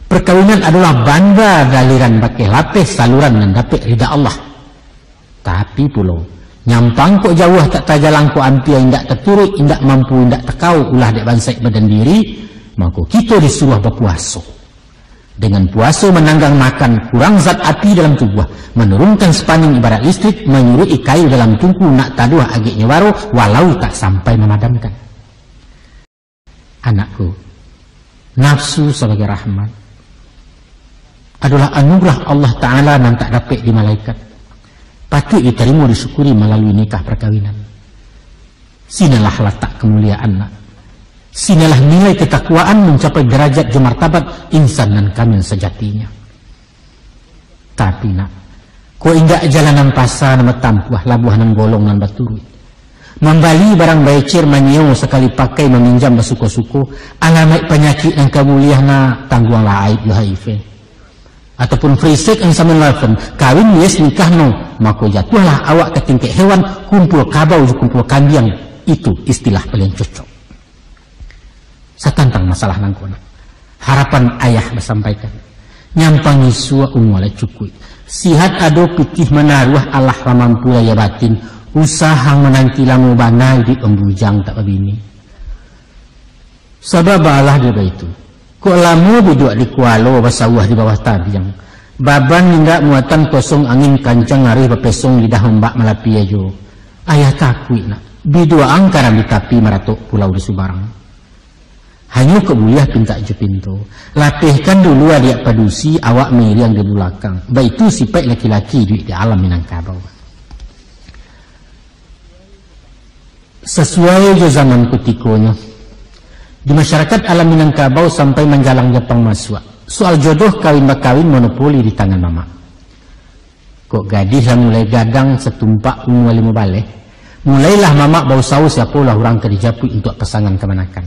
Perkawinan adalah banda daliran pakai lapis saluran dan dapat ridha Allah. Tapi pulau nyampang kok jauh tak tajalang ko ampia indak terturut, indak mampu, indak terkau ulah dek bansai badan diri, maka kita disuruh berpuasa. Dengan puasa menanggang makan, kurang zat api dalam tubuh, menurunkan spaning ibarat listrik, menyurui kayu dalam tungku nak taduh agaknya waro, walau tak sampai memadamkan. Anakku, nafsu sebagai rahmat adalah anugerah Allah Ta'ala yang tak dapat di malaikat. Patut diterima disyukuri melalui nikah perkawinan. Sinalah letak kemuliaan nak. Sinalah nilai ketakwaan mencapai derajat martabat insan dan kamil sejatinya. Tapi nak, kau ingat jalanan pasar nama tampuah labuh nan golong nan baturui. Membali barang becir manyeo sekali pakai meminjam basuko-suko, alamat penyakit yang kemuliaan na tangguanglah aib HIV. Ataupun free sex yang sama lawan kawin yes nikah no, maka jatuhlah awak ke tingkat hewan kumpul kabau kumpul kambing. Itu istilah paling cocok. Saya tantang masalah nangkona. Harapan ayah bersampaikan nyampang isua umwala cukui sihat ado pitih menaruh Allah ramampu ya batin usaha menanti lamu banai di embujang tak babini. Sabab Allah dia itu. Kok lamu duduk di kualo basawah di bawah tabiang. Baban nindak muatan kosong angin kancang ngarih bepesong lidah mbak malapi ajo. Ayah takui nak. Bidua angkaran di tapi maratok pulau di Subarang. Hanya kebuliah pinta je pintu. Lapihkan dulu adik padusi awak meriang di belakang. Baitu sipai laki-laki duit di alam Minangkabau. Sesuai je zaman kutikonya. Di masyarakat alam Minangkabau sampai menjalang Jepang masuk. Soal jodoh kawin-bakawin monopoli di tangan mama. Kok gadis yang mulai gadang setumpak umur 5 balik. Mulailah mama bau saus siapalah orang kerjapui untuk pasangan kemanakan.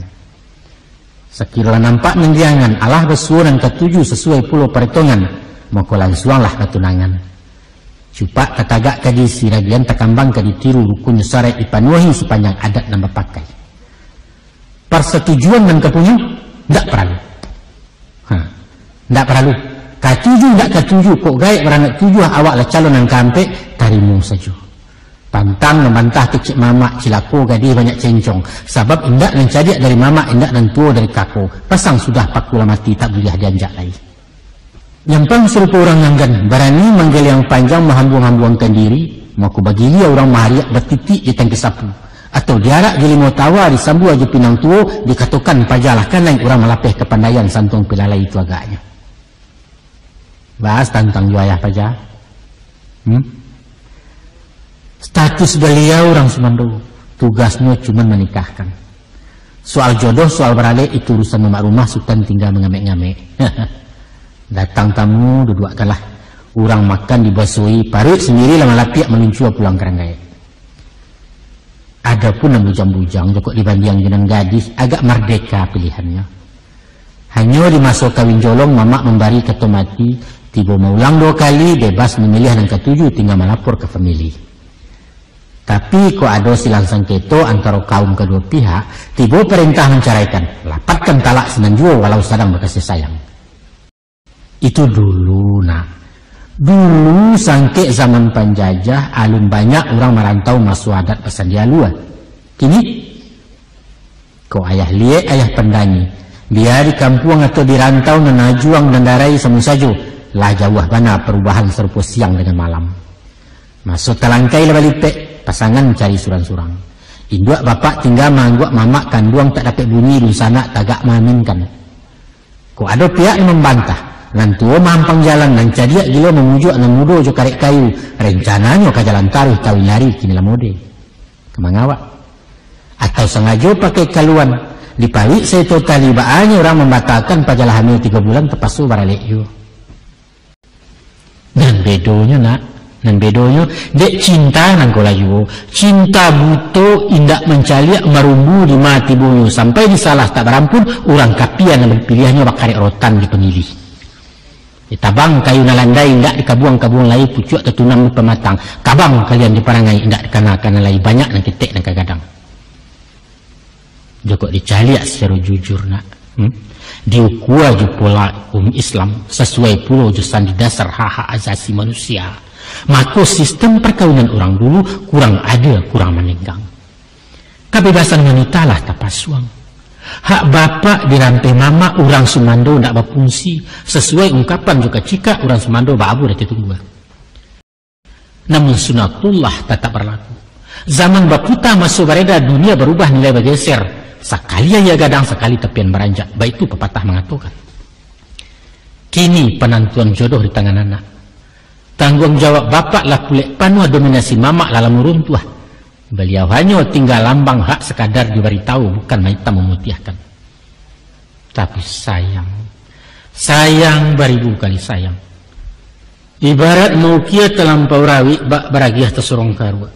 Sekiranya nampak nenggiangan Allah bersuara ketujuh sesuai pulau perhitungan. Maka langsunglah ketunangan. Cupak ketagak kadi siragian tekambang kadi tiru rukun sarai ipanuahi sepanjang adat nambah pakai. Persetujuan dan kepunya tidak perlu. Tidak perlu. Ketujuh tidak ketujuh kok gaib beranak tujuh awak lah calon yang kampe tarimu saja. Pantang membantah kecik mama cilako gadi banyak cencong. Sebab indak dan cadiak dari mama indak dan tua dari kako. Pasang sudah pakula mati tak boleh dianjak lagi. Nyampang serupa orang nganggan berani manggil yang panjang menghambung-hambungkan diri. Maka bagi dia orang mahariak bertitik di tangki sapu. Atau diarak jadi mau tawa disambu aja pinang tua dikatakan pajalah kan lain orang melapih kepandaian santong pilalai itu agaknya. Bahas tentang juayah paja. Status beliau orang Sumando tugasnya cuma menikahkan. Soal jodoh soal beralih itu urusan mama rumah sultan tinggal mengamek-ngamek. Datang tamu duduk kalah orang makan dibasui parut sendiri lama lapiak meluncur pulang keranggai. Adapun yang bujang-bujang jokok dibanding dengan gadis agak merdeka pilihannya. Hanya di masa kawin jolong mama memberi ketua mati tiba maulang 2 kali bebas memilih yang ketujuh tinggal melapor ke famili. Tapi kok ada silang sengketo antara kaum kedua pihak tiba perintah menceraikan lapatkan talak senanjua walau sedang berkasih sayang. Itu dulu nak. Dulu sangke zaman penjajah alun banyak orang merantau masuk adat pesan dia luar. Kini kau ayah liat ayah pendanyi biar di kampung atau di rantau menajuang dan darai semu saja lah jauh mana perubahan serupa siang dengan malam. Masuk talangkai lah balipek pasangan mencari surang-surang. Induk bapak tinggal mangguk mamak kanduang tak dapat bunyi dun sana tagak mengaminkan. Kau ada pihak yang membantah. Nantua mampang jalan dan cadiak gila memujuk dan mudo jo karek kayu. Rencananya ke jalan taruh kawin lari kini lah mode. Kemangawak. Atau sengaja pakai kaluan. Dipalik saya totali baannya orang membatalkan pajalah hamil 3 bulan terpasu baralek yo. Dan bedonya nak. Dan bedonya dek cinta nang kolayu. Cinta buto indak mencaliak merumbu di mati bunyu. Sampai disalah tak berampun orang kapian yang berpilihannya bakarek rotan di penilih. Tabang kayu nalandai indak dikabuang-kabuang lai pucuk tertunam pematang. Kabang kalian diperangai indak dikana-kana lai banyak nak ketek nak gadang. Joko dicaliak secara jujur nak. Diukua je pola Islam sesuai pula jurusan di dasar hak-hak asasi manusia. Maka sistem perkawinan orang dulu kurang ada, kurang menenggang. Kebebasan wanita lah tapasuang. Hak bapak dirantai mama orang Sumando nak berfungsi sesuai ungkapan juga cika orang Sumando babu dah ditunggu. Namun sunatullah tetap berlaku. Zaman baputa masuk bereda dunia berubah nilai bergeser. Sekali ia gadang, sekali tepian beranjak. Baik itu pepatah mengatakan. Kini penentuan jodoh di tangan anak. Tanggung jawab bapak lah pulek panua dominasi mamak dalam runtuh. Beliau hanya tinggal lambang hak sekadar diberitahu, bukan maita memutiahkan. Tapi sayang beribu kali sayang. Ibarat mau kia terlampau rawi bak beragiah tersorong karwa.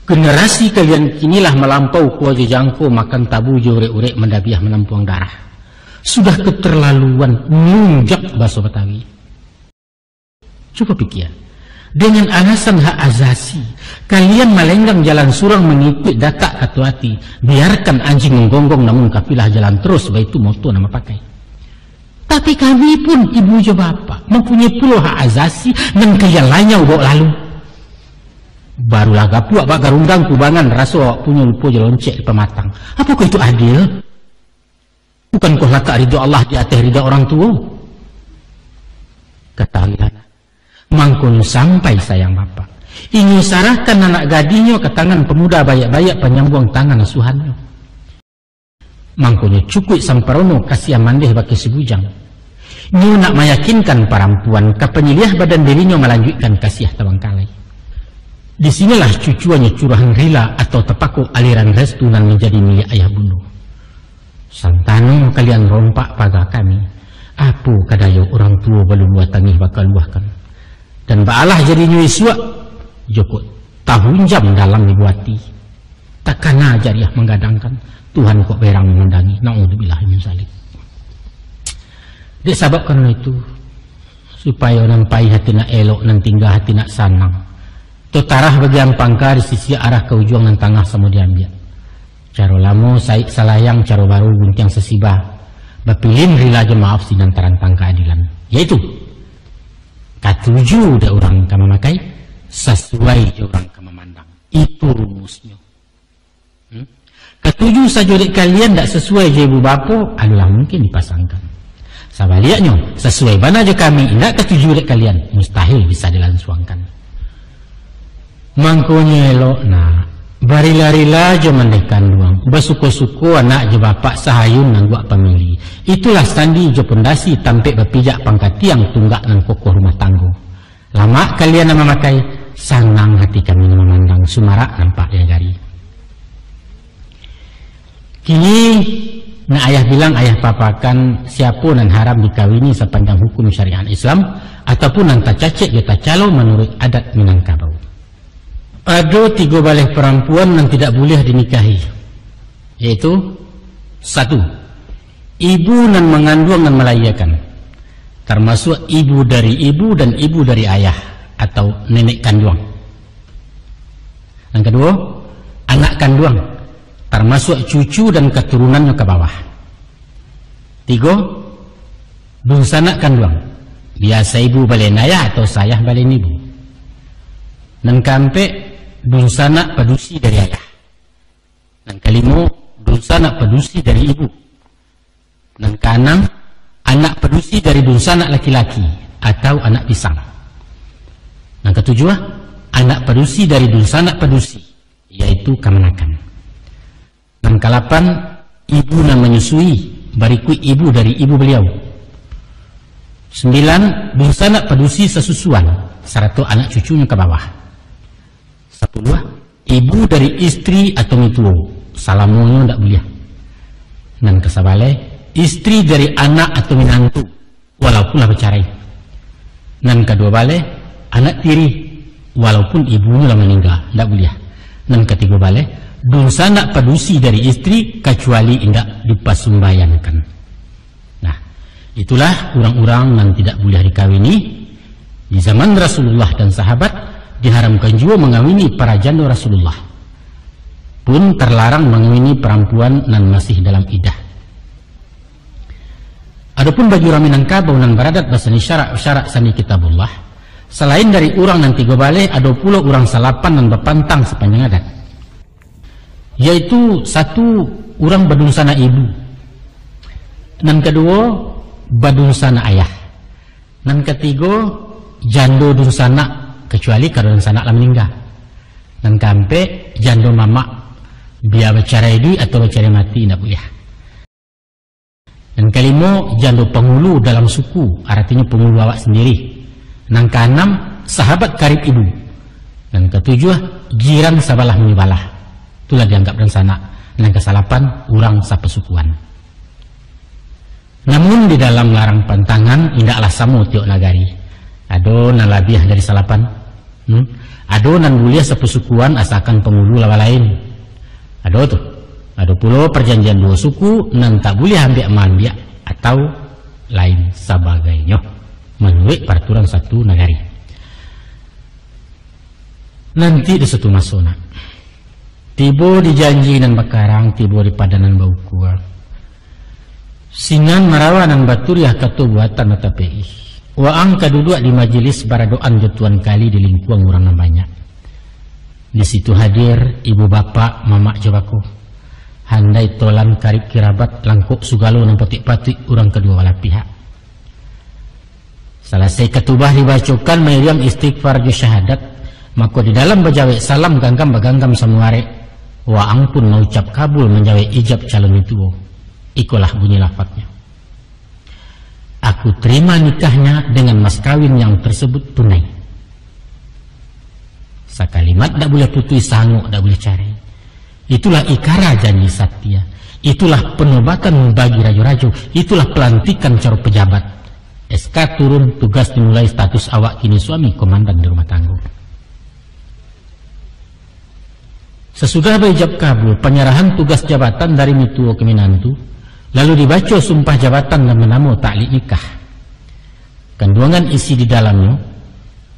Generasi kalian kinilah melampau kuaja jangko makan tabu jorek-urek mendabiah menampuang darah. Sudah keterlaluan nunjak bahasa Betawi. Coba pikir. Dengan alasan hak azasi, kalian melenggang jalan surang mengikut datak katuati. Biarkan anjing menggonggong namun kafilah jalan terus, baik itu moto nama pakai. Tapi kami pun ibu je bapak mempunyai puluh hak azasi dan kalian lainnya bawa lalu. Barulah gapu abak garundang kubangan rasa awak punya lupa je loncek di pematang. Apakah itu adil? Bukankah letak ridha Allah di atas ridha orang tua? Ketahuilah, mangkun sampai sayang bapak ingin sarahkan anak gadisnya ke tangan pemuda bayak-bayak penyambung tangan asuhannya. Mangkunya cukup samperono kasih mandeh bagi si bujang. Nyu nak meyakinkan perempuan ke penyiliah badan dirinya melanjutkan kasih tawangkalai. Di sinilah cucuannya curahan rila atau tepaku aliran restunan menjadi milik ayah bunda. Santano kalian rompak pagar kami. Apa kadayo orang tua belum watangi bakal luahkan. Dan baalah jadi nyui suak. Joko tahun jam dalam dibuati. Takana jariah menggadangkan. Tuhan kok berang mengundangi. Na'udzubillah min zalik. Disebab karena itu. Supaya nampai hati nak elok dan tinggal hati nak sanang. Tarah bagian pangkar di sisi arah ke ujung dan tengah semua diambil. Caro lamo saik salayang, caro baru guntiang sesibah. Bapilin rila je maaf sinan tarantang keadilan. Yaitu katuju da orang kama makai sesuai je orang kama mandang. Itu rumusnya. Ketujuh saja dek kalian tak sesuai je ibu bapa adalah mungkin dipasangkan. Sebaliknya sesuai mana je kami tidak ketujuh dek kalian mustahil bisa dilansuangkan. Mangkonya elok nak barila-rila je mendekkan luang bersuku-suku anak je bapak sahayun nang buat pemilih. Itulah standi je pondasi tampik berpijak pangkat tiang tunggak dan kokoh rumah tangga. Lama kalian nama makai sanang hati kami memandang sumarak nampak dia gari. Kini nak ayah bilang ayah papakan siapa nan haram dikawini sepanjang hukum syariat Islam ataupun nan tak cacik dia tak calo menurut adat Minangkabau. Ada 3 balih perempuan yang tidak boleh dinikahi, yaitu 1. Ibu nan mengandung dan melahirkan, termasuk ibu dari ibu dan ibu dari ayah atau nenek kandung. Yang kedua, anak kandung, termasuk cucu dan keturunannya ke bawah. 3. Dunsanak kandung, biasa ibu balen ayah atau sayah balen ibu. Dan keempat, dunsanak padusi dari ayah. Dan kelima, dunsanak padusi dari ibu. Dan keenam, anak padusi dari dunsanak laki-laki atau anak pisang. Dan ketujuh, anak padusi dari dunsanak padusi, yaitu kamanakan. Dan kelapan, ibu yang menyusui, bariku ibu dari ibu beliau. 9, dunsanak padusi sesusuan, serta anak cucunya ke bawah. 10, ibu dari istri atau mituo, salamunya tidak boleh. Dan kesabale, istri dari anak atau minantu, walaupun lah bercerai. Dan kedua bale, anak tiri, walaupun ibunya lah meninggal, tidak boleh. Dan ketiga bale, dunsanak padusi dari istri kecuali tidak dipasumbayankan. Nah, itulah orang-orang yang tidak boleh dikawini di zaman Rasulullah dan sahabat. Diharamkan juga mengawini para janda Rasulullah. pun terlarang mengawini perempuan nan masih dalam idah. Adapun bagi orang Minangkabau nan beradat basani syarak sani kitabullah, selain dari orang nan 3 balik, ada pula orang salapan nan berpantang sepanjang adat, yaitu 1 orang badung sana ibu, nan kedua badung sana ayah, nan ketiga jando dun sana kecuali kalau dun sana lah meninggal, nan kampe jando mama biar bicara hidup atau bicara mati tidak boleh. Dan kelima jando penghulu dalam suku, artinya penghulu awak sendiri. Yang keenam sahabat karib ibu. Dan ketujuh jiran sabalah menyibalah, itulah dianggap dan sana. Yang kesalapan orang sapesukuan. Namun di dalam larang pantangan indaklah samo tiok nagari. Ado nan labiah dari salapan, ado nan mulia sapesukuan asalkan penghulu lawa lain. Ada pula perjanjian 2 suku nan tak boleh ambil mandia atau lain sebagainya menurut peraturan satu negari. Nanti di satu masona tiba di janji nan bakarang, tiba di padanan bau kuah sinan marawa nan baturiah katu buatan atapi waang kaduduk di majelis baradoan jotuan kali di lingkuang orang nan banyak. Di situ hadir ibu bapak mamak jawaku, handai tolan karib kirabat langkuk sugalo nan patik-patik orang kedua belah pihak. Selesai ketubah dibacakan meriam istighfar jo syahadat, maka di dalam bajawek salam ganggam baganggam samuare, waang pun mengucap kabul menjawab ijab calon itu. Ikulah bunyi lafadznya. Aku terima nikahnya dengan mas kawin yang tersebut tunai. Sakalimat tak boleh putus sanggup, tak boleh cari. Itulah ikara janji satya. Itulah penobatan bagi rajo-rajo. Itulah pelantikan cara pejabat. SK turun, tugas dimulai, status awak kini suami komandan di rumah tangga. Sesudah berijab kabul, penyerahan tugas jabatan dari mituo ke minantu, lalu dibaca sumpah jabatan dan menamu ta'liq nikah. Kandungan isi di dalamnya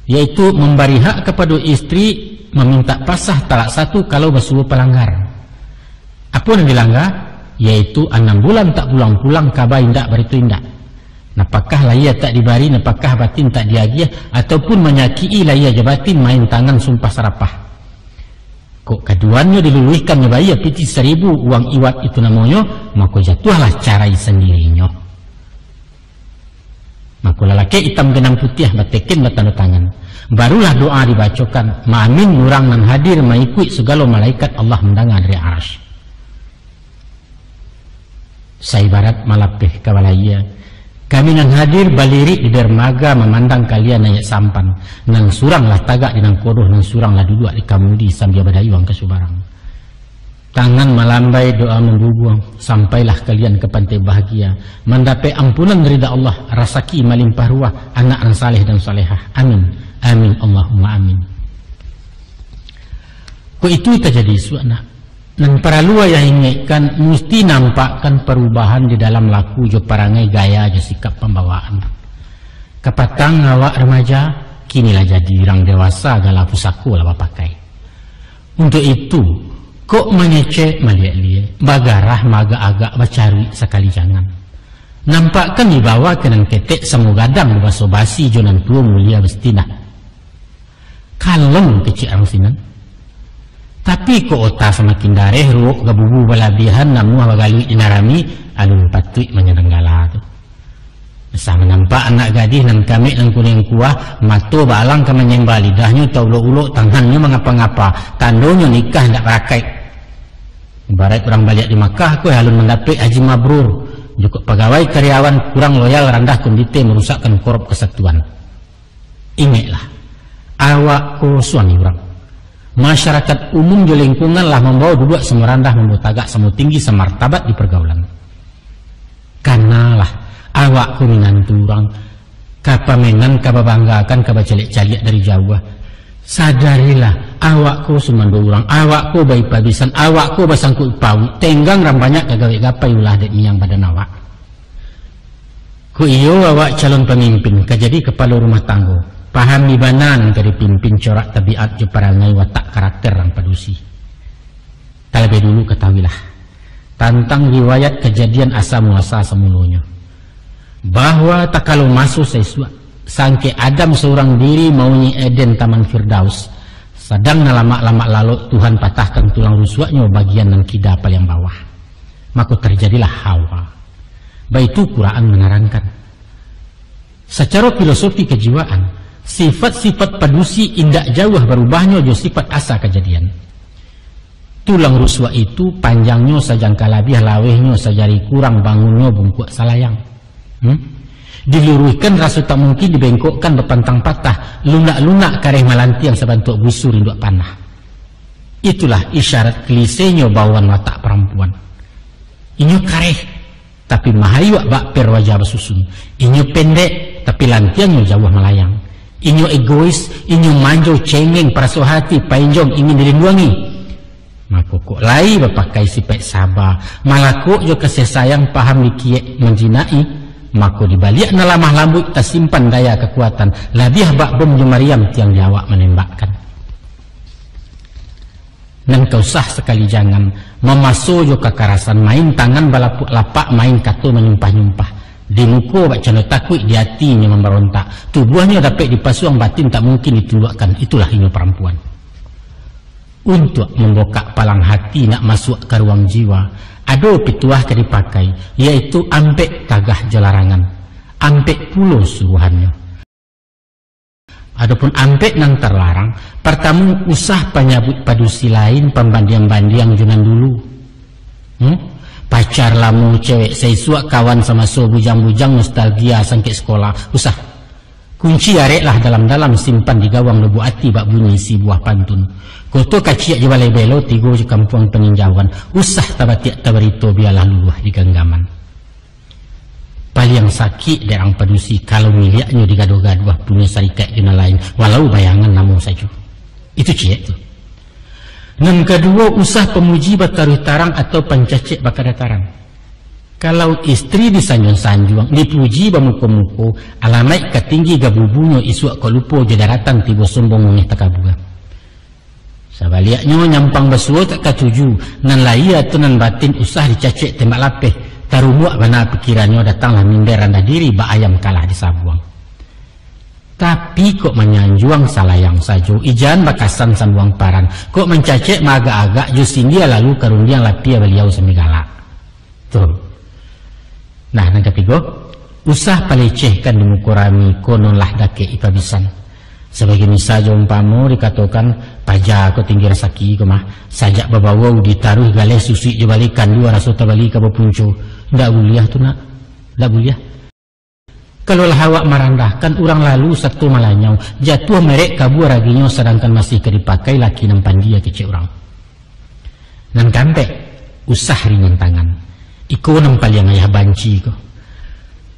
yaitu memberi hak kepada istri meminta pasah talak 1 kalau bersuruh pelanggar. Apa yang dilanggar? Yaitu 6 bulan tak pulang-pulang kabar indak beritu indak. Napakah layar tak dibari, napakah batin tak diagiah, ataupun menyakii layar jabatin main tangan sumpah serapah. Kok kaduannya diluluhkan bayar piti 1000 uang iwat itu namanya, maka jatuhlah carai sendirinya. Maka lelaki hitam genang putih batekin bertanda tangan. Barulah doa dibacakan. Ma'amin nurang nan hadir mengikut segala malaikat Allah mendengar dari arasy. Saibarat malapih kawalaya. Kami nan hadir baliri di dermaga memandang kalian ayat sampan. Nang suranglah tagak di nang kodoh, nang suranglah duduk di kamudi sambil badayuang ke subarang. Tangan melambai doa membubuang, sampailah kalian ke pantai bahagia, mendapat ampunan ridha Allah, rasaki melimpah ruah, anak yang saleh dan salehah. Amin, amin, Allahumma amin. Kok itu terjadi suana? Dan para luar yang ingatkan mesti nampakkan perubahan di dalam laku jo parangai gaya jo sikap pembawaan. Kepatang awak remaja, kinilah jadi orang dewasa gala pusaku lah pakai. Untuk itu, kok mengecek melihat-lihat, bagarah maga agak bacari sekali jangan. Nampakkan dibawa kenang ketek semu gadang baso basi jonan tua mulia bestina. Kalem kecil ang sinan. Tapi kok otak semakin dareh ruok gabubu balabihan namu bagali inarami anu patui menyerenggala tu. Sama nampak anak gadis nan kami nan kuning kuah mato balang ke menyembah lidahnya tau ulo-ulo tangannya mengapa-ngapa tandonya nikah ndak rakai. Ibarat orang balik di Makkah aku halun mendapat haji mabrur. Juga pegawai karyawan kurang loyal rendah kondite merusakkan korup kesatuan. Ingatlah, awak ko suami orang. Masyarakat umum di lingkungan lah membawa duduk semerandah membawa tagak semu tinggi semartabat di pergaulan. Kanalah awak ko minantu orang kapamenan kababanggakan kabacalik-calik dari Jawa. Sadarilah awakku sumando urang, awakku bayi pabisan, awakku basangku pau, tenggang ram banyak kagawe-gapai ulah dek yang badan awak. Ku iyo awak calon pemimpin, kajadi kepala rumah tangga, paham ibanan dari pimpin corak tabiat je parangai watak karakter rang padusi. Terlebih dulu ketahuilah tentang riwayat kejadian asa muasa semulunya, bahwa tak kalau masuk sesuatu sangke Adam seorang diri maunya Eden taman Firdaus, sedang lama-lama lalu Tuhan patahkan tulang rusuknya bagian nan kida paling bawah, maka terjadilah Hawa. Baitu Quran menerangkan secara filosofi kejiwaan, sifat-sifat padusi indak jauh berubahnya jo sifat asa kejadian. Tulang rusuk itu panjangnya sajangka labih, lawehnya sajari kurang, bangunnya bungkuk salayang. Diluruhkan rasa tak mungkin, dibengkokkan berpantang patah, lunak-lunak kareh malanti yang sebantuk busur induk panah. Itulah isyarat klisenya bawaan watak perempuan. Inyo kareh tapi mahayuak bakper wajah bersusun. Inyo pendek tapi lantiannya jauh melayang. Inyo egois, inyo manjo cengeng paraso hati painjong ingin dilindungi. Maka kok lai berpakai sifat sabar, malah kok jo kasih sayang paham dikiek menjinai, maka dibalik na lamah lambut tersimpan daya kekuatan labih bak bom jo Maryam tiang jawab menembakkan. Dan kau sah sekali jangan memaso jo kekerasan, main tangan balapuk lapak, main kato menyumpah-nyumpah. Di muka bak cano takut, di hatinya memberontak, tubuhnya dapat dipasuang, batin tak mungkin ditundukkan. Itulah inyo perempuan. Untuk membokak palang hati nak masuk ke ruang jiwa, ada pituah ke dipakai, yaitu ampek tagah jelarangan, ampek pulo suruhannya. Adapun ampek nang terlarang, pertama usah penyabut padusi lain, pembandiang-bandiang junan dulu. Pacar lamu cewek seisuak kawan sama so bujang-bujang nostalgia sangke sekolah, usah. Kunci areklah dalam-dalam, simpan di gawang lebu ati bak bunyi si buah pantun. Koto kaciak je balai belo tigo je kampung peninjauan, usah tabatiak tabarito biarlah luluh di genggaman. Paling sakit derang padusi kalau miliaknya digado-gaduh punya sarikat juna lain, walau bayangan namun saja. Itu ciek tu. Dan kedua, usah pemuji bataruh tarang atau pencacik bakada tarang. Kalau istri disanjung-sanjung, dipuji bamuko-muko, alamai ketinggi gabubunyo isuak kolupo jedaratan tibo sombong mengih takabuga. Sabaliaknya nyampang basuo tak katuju, nan laia tu nan batin usah dicacik tembak lapeh, tarumuak bana pikirannya datanglah minder rendah diri, ba ayam kalah disabuang. Tapi kok menyanjuang salayang sajo, ijan bakasan sambuang paran, kok mencacik maga-agak jusin dia lalu karundiang lapia beliau semigala. Tuh. Nah, nang ketiga, usah palecehkan dimukurami kononlah dake ipabisan. Sebagai misalnya umpamo dikatakan pajak ko tinggi rasaki ko mah sajak babawau ditaruh galeh susi jebalikan dua rasota bali ka bepuncu, ndak buliah tu nak, ndak buliah. Kalau lah awak merendahkan orang lalu satu malanyau, jatuh merek kabur raginya sedangkan masih dipakai laki nampan dia kecil orang. Nan kampe usah ringan tangan, iko nampal yang ayah banci ko.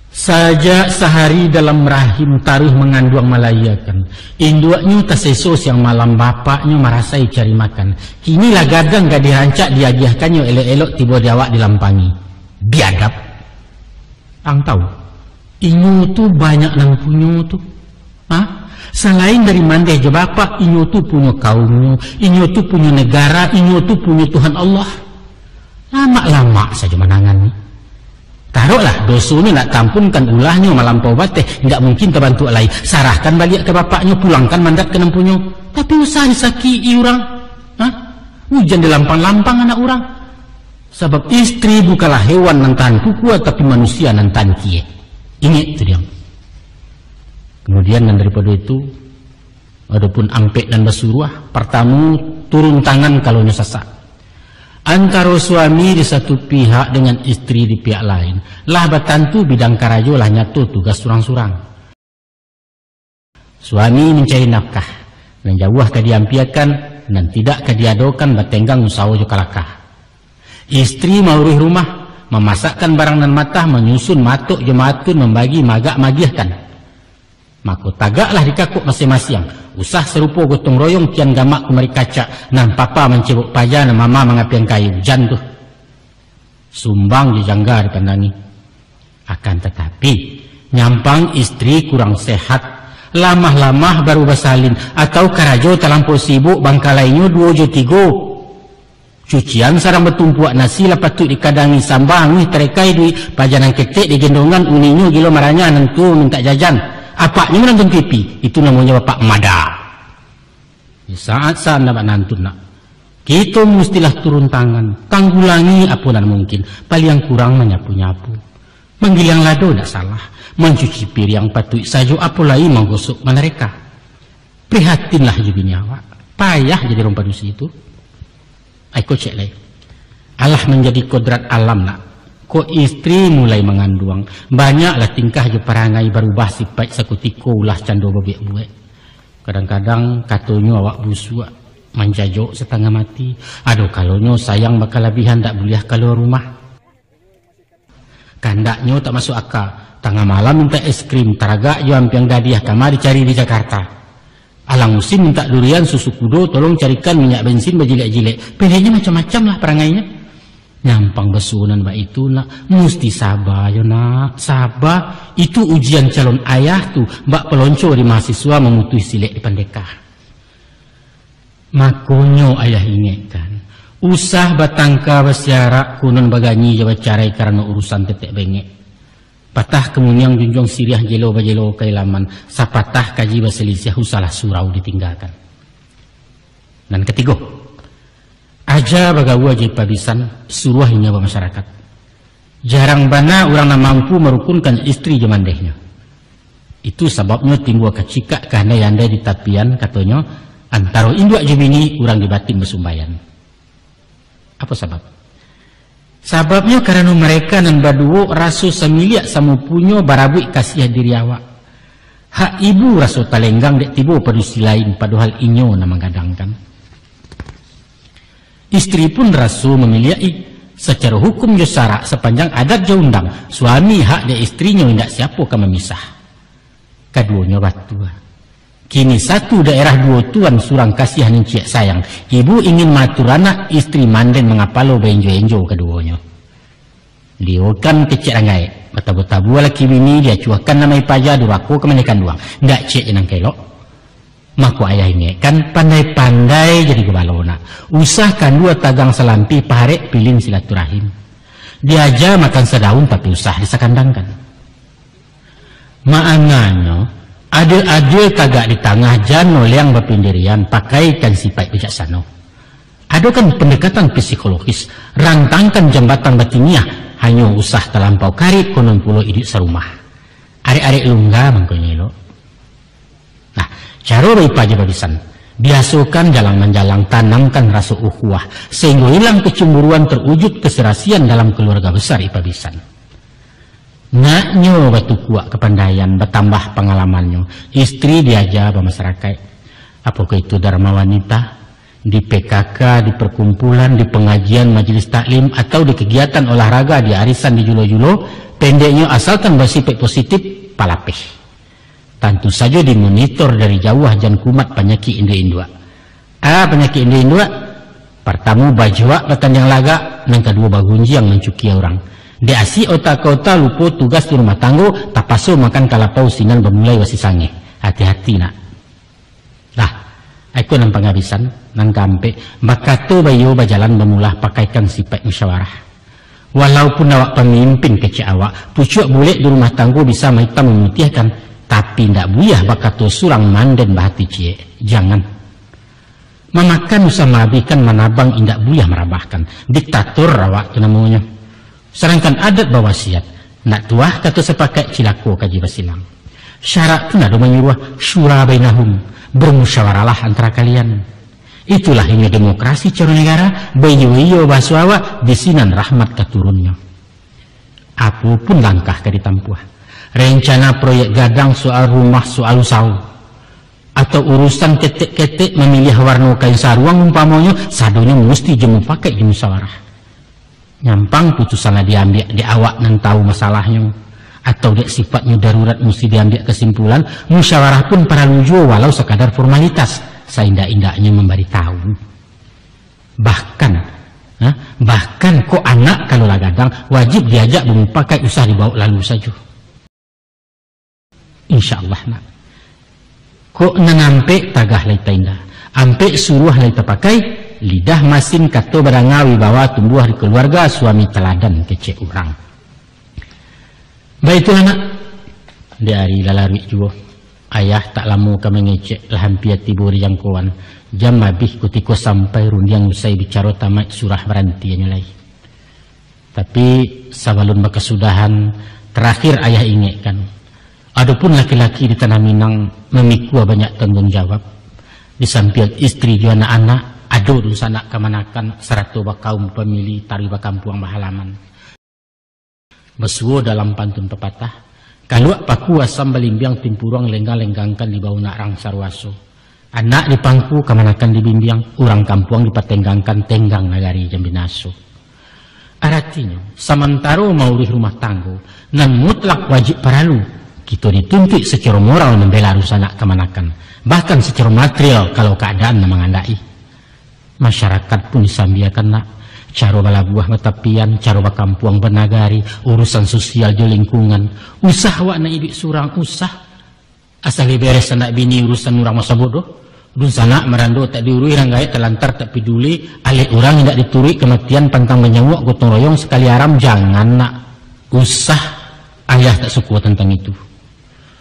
Saja sehari dalam rahim taruh mengandung melayakan, induaknya tasesos yang malam bapaknya merasai cari makan. Kinilah gadang gak dirancak diagiahkannya elok-elok tiba jawab dilampangi. Biadab. Ang tahu. Inyo tu banyak nang punyo tu. Selain dari mandeh je bapak, inyo tu punya kaumnya, inyo tu punya negara, inyo tu punya Tuhan Allah. Lama-lama saja menangan ni. Taruhlah dosa ni nak tampunkan ulahnya melampau bateh, tidak mungkin terbantu lain. Sarahkan balik ke bapaknya, pulangkan mandat ke nampunyo. Tapi usah disaki orang. Hujan dilampang-lampang anak orang. Sebab istri bukanlah hewan nan tahan kukuat, tapi manusia nan tahan kie. Ingat itu dia. Kemudian dan daripada itu, adapun ampek dan basuruah, pertama turun tangan kalau nyesasak. Antara suami di satu pihak dengan istri di pihak lain, lah batantu bidang karajo lah nyatu tugas surang-surang. Suami mencari nafkah, dan jauh kediampiakan dan tidak kediadokan batenggang usaha jokalakah. Istri maurih rumah, memasakkan barang nan matah, menyusun matuk jemaatun, membagi magak magiahkan. Maka tagaklah dikakuk masing-masing. Usah serupa gotong royong kian gamak kumari kaca, nan papa mencebuk paja, nan mama mengapian kayu jantuh. Sumbang dijangga dikandani. Akan tetapi nyampang istri kurang sehat, lamah-lamah baru basalin, atau karajo terlampau sibuk bangkalainya 2 jo 3. cucian sarang bertumpuak nasi lah patut dikadangi sambang terekai di pajanan ketek di gendongan uninyo gilo marahnya nentu minta jajan apaknya menonton TV itu namanya bapak mada. Saat nak nantun nak kita mestilah turun tangan tanggulangi apunan mungkin paling kurang menyapu-nyapu manggil yang lado tidak salah mencuci piring patut saja apalagi menggosok mereka. Prihatinlah juga nyawa payah jadi rompa dusi itu. Aku cek lagi Allah menjadi kodrat alam nak kok istri mulai mengandung banyaklah tingkah je perangai berubah sifat sekutiko ulah cando bebek buat kadang-kadang katanya awak busuk manjajok setengah mati aduh kalonyo sayang bakal lebihan tak boleh keluar rumah kandaknya tak masuk akal tengah malam minta es krim teraga jo ampiang dadiah kamar dicari di Jakarta alang musim minta durian susu kudo tolong carikan minyak bensin berjilek-jilek pilihnya macam-macam lah perangainya nyampang besunan mbak itu nak mesti sabar yo nak sabar itu ujian calon ayah tuh mbak pelonco di mahasiswa memutus silek di pendekah makonyo ayah ingatkan usah batangka bersiarak kunun baganyi jawa carai karena urusan tetek bengek patah kemunyang junjung siriah jelo bajelo kailaman sapatah kaji baselisih usalah surau ditinggalkan. Dan ketiga aja bagawa jadi pabisan suruh hingga masyarakat jarang bana orang yang mampu merukunkan istri jamandehnya itu sebabnya timbul kecikak karena yanda di tapian katanya antara induk jemini orang dibatin bersumbayan apa sebab? Sababnya karena mereka nan baduo rasu semiliak samupunyo barabui kasih diri awak. Hak ibu rasu talenggang dek tibo padusi lain padahal inyo nama gadangkan. Istri pun rasu memiliai secara hukum josara sepanjang adat jaundang suami hak dek istrinya hendak siapa ka memisah. Keduanya batua. Kini satu daerah dua tuan surang kasihan ciak sayang. Ibu ingin matur anak istri manden mengapalo benjo-enjo keduanya. Diokan kecik rangai. Bata-bata laki bini dia cuakan namai paja duraku kemenekan duang. Ndak cek jenang kelok. Maku ayah ini kan pandai-pandai jadi gebalona. Usahkan dua tagang selampi paharek pilin silaturahim. Dia aja makan sedaun tapi usah disakandangkan. Maangannya ada kagak di tengah jano yang berpendirian pakaikan sifat bijaksana. Ada kan pendekatan psikologis, rantangkan jembatan batiniah, hanya usah terlampau karit konon pulau hidup serumah. Arek-arek lungga mangkonyelo. Nah, cara beripaja babisan, biasakan jalang-menjalang tanamkan rasa ukhuwah, sehingga hilang kecemburuan terwujud keserasian dalam keluarga besar ipabisan. Naknyo batu kuat kepandaian bertambah pengalamannya istri diajar masyarakat apakah itu dharma wanita di PKK di perkumpulan di pengajian majelis taklim atau di kegiatan olahraga di arisan di julo-julo pendeknya asalkan bersifat positif palapih tentu saja dimonitor dari jauh jan kumat penyakit indua penyakit indua pertama bajwa yang laga yang kedua bagunji yang mencuki orang di asi otak-otak lupa tugas di rumah tanggo tapaso makan kalapau sinan bermulai wasi sange hati-hati nak lah aku nang penghabisan nang kampe bakato bayo bajalan bermulah pakaikan sifat musyawarah walaupun awak pemimpin kecil awak pucuk boleh di rumah tanggo bisa maitam memutihkan tapi ndak buyah bakato surang manden bahati cie jangan memakan usah mabikan manabang indak buyah merabahkan diktator awak itu namanya. Sedangkan adat bawasiat nak tuah kata sepakat cilako kaji basilang syarat pun ada menyuruh syura bainahum bermusyawarahlah antara kalian itulah ini demokrasi cara negara bayu-iyo bahasa disinan rahmat keturunnya apapun langkah ke ditampuah rencana proyek gadang soal rumah soal usau atau urusan ketek-ketek memilih warna kain saruang umpamanya sadonya mesti jemu pakai di musyawarah nyampang putusannya diambil di awak nan tahu masalahnya atau dek sifatnya darurat mesti diambil kesimpulan musyawarah pun para lujo walau sekadar formalitas seindah-indahnya memberitahu bahkan kok anak kalau lagadang wajib diajak mempakai usah dibawa lalu saja insyaallah nak kok nanampe tagah lai tainda ampe suruh lai terpakai lidah masin kato barangawi bawa tumbuh di keluarga suami teladan kece orang. Baik itu anak dari lalarwi juga. Ayah tak lama kami ngecek lah hampir tibur yang kawan. Jam habis kutiko sampai rundiang usai bicara tamat surah berhenti nyulai. Tapi sebelum berkesudahan terakhir ayah ingatkan. Adapun laki-laki di Tanah Minang memikul banyak tanggung jawab. Di samping istri dan anak-anak ada urusan nak kemanakan seratu kaum pemilih tari kampung halaman. Bersuara dalam pantun pepatah. Kalau paku asam belimbiang timpurang lenggang-lenggangkan di bawah nak rang sarwaso. Anak di pangku kemanakan di bimbiang, orang kampung dipatenggangkan tenggang nagari jambinaso. Artinya, sementara mau di rumah tangga, nan mutlak wajib paralu, kita dituntut secara moral membela urusan nak kemanakan. Bahkan secara material kalau keadaan mengandai. Masyarakat pun disambiakan nak. Cara bala buah matapian, cara bakampung bernagari, urusan sosial di lingkungan, usah wak nak ibik surang, usah asal beres anak bini urusan orang masa bodoh, dun sana merando tak diurui ranggai telantar tak peduli, alik orang tidak diturui kematian pantang menyawak gotong royong sekali aram, jangan nak usah. Ayah tak suka tentang itu.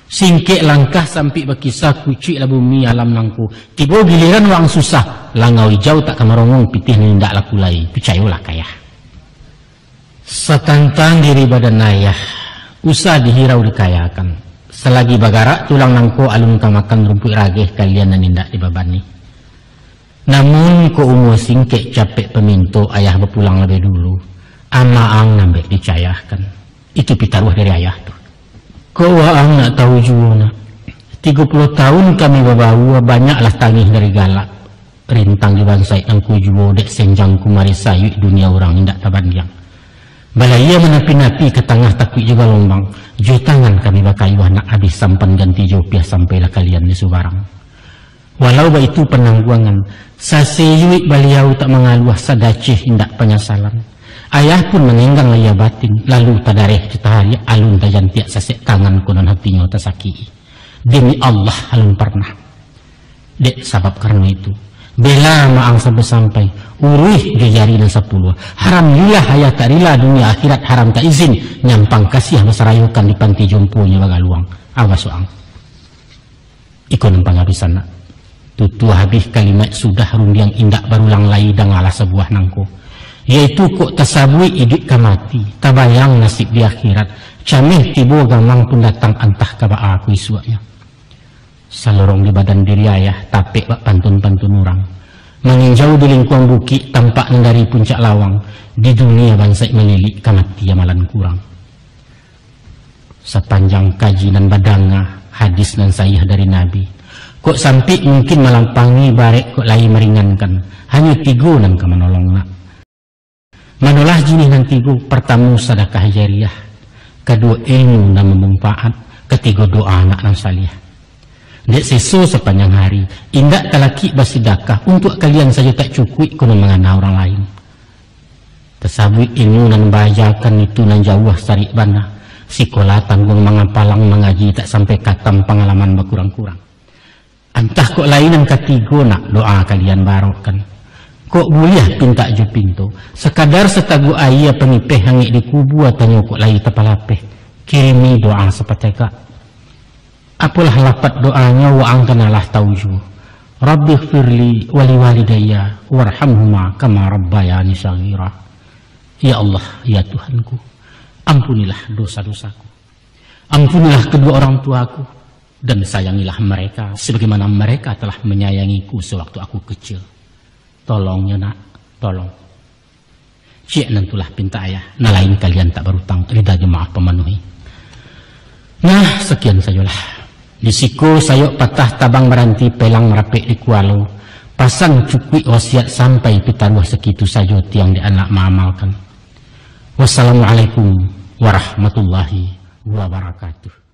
Singkek langkah sampai berkisah kucik lah bumi alam nangku. Tiba giliran orang susah. Langau hijau tak kamarongong pitih nindak laku lai. Percayalah kaya. Setantang diri badan ayah. Usah dihirau dikayakan. Selagi bagarak tulang nangku alun kamakan rumput rageh kalian dan nindak dibabani. Namun ko umur singkek capek peminto ayah berpulang lebih dulu. Amaang nambah dicayahkan. Itu pitaruh dari ayah tuh. Kau waang nak tahu juga nak. 30 tahun kami bawa banyaklah tangih dari galak. Rintang di bangsai angku juga dek senjang kumari sayu dunia orang indak tabandiang. Balaya menapi-napi ke tengah takut juga lombang. Jutangan kami bakayuh nak habis sampan ganti jopiah sampailah kalian di Subarang. Walau itu penangguangan, saseyuik baliau tak mengaluah sadacih indak penyesalan. Ayah pun menenggang laya batin, lalu tadareh cetahari alun tajan tiak sasek tangan konon hatinya tasaki. Demi Allah alun pernah. Dek sabab karena itu. Bela maang sampai-sampai, urih gejari dan 10. Haram lilah ayah tak rila dunia akhirat haram tak izin, nyampang kasih masarayukan di panti jomponya bagaluang. Awas soang. Ikon nempang habisan nak. Tutu habis kalimat sudah rundiang indak barulang lai dan ngalah sebuah nangko. Yaitu kok tasabui idik kamati, tabayang nasib di akhirat, camih tibo gamang pun datang antah kaba aku isuanya. Salorong di badan diri ayah, tapik bak pantun-pantun orang. Menginjau di lingkuang bukit, tampak dari puncak lawang, di dunia bangsa melilik kamati amalan kurang. Sepanjang kaji dan badanga, hadis dan sayih dari Nabi, kok sampai mungkin melampangi barek kok lai meringankan, hanya 3 nan kemenolong nak. Manolah jinih nanti gu, pertama sedekah jariah, kedua ilmu dan memanfaat, ketiga doa anak dan salih. Dek seso sepanjang hari, indak talaki bersedekah untuk kalian saja tak cukup kuna mengana orang lain. Tersabut ilmu dan bahayakan itu nan jauh sarik bana, sekolah tanggung mengapalang mengaji tak sampai katam pengalaman berkurang-kurang. Entah kok lainan ketiga nak doa kalian barokkan. Kok boleh pinta ju pintu sekadar setagu ayah pengipeh hangit di kubu atau kok lai tepalapeh kirimi doa seperti kak. Apalah lapat doanya waang kenalah tauju. Rabbighfirli wali walidayya warhamhuma kama rabbayani shaghira. Ya Allah, ya Tuhanku, ampunilah dosa-dosaku. Ampunilah kedua orang tuaku dan sayangilah mereka sebagaimana mereka telah menyayangiku sewaktu aku kecil. Tolongnya nak, tolong. Cik nantulah pinta ayah, nah lain kalian tak berutang, rida jemaah pemenuhi. Nah, sekian sajalah. Di siku sayok patah tabang meranti pelang merapik di kualo. Pasang cukui wasiat sampai pitaruh segitu saja tiang di anak mengamalkan. Wassalamualaikum warahmatullahi wabarakatuh.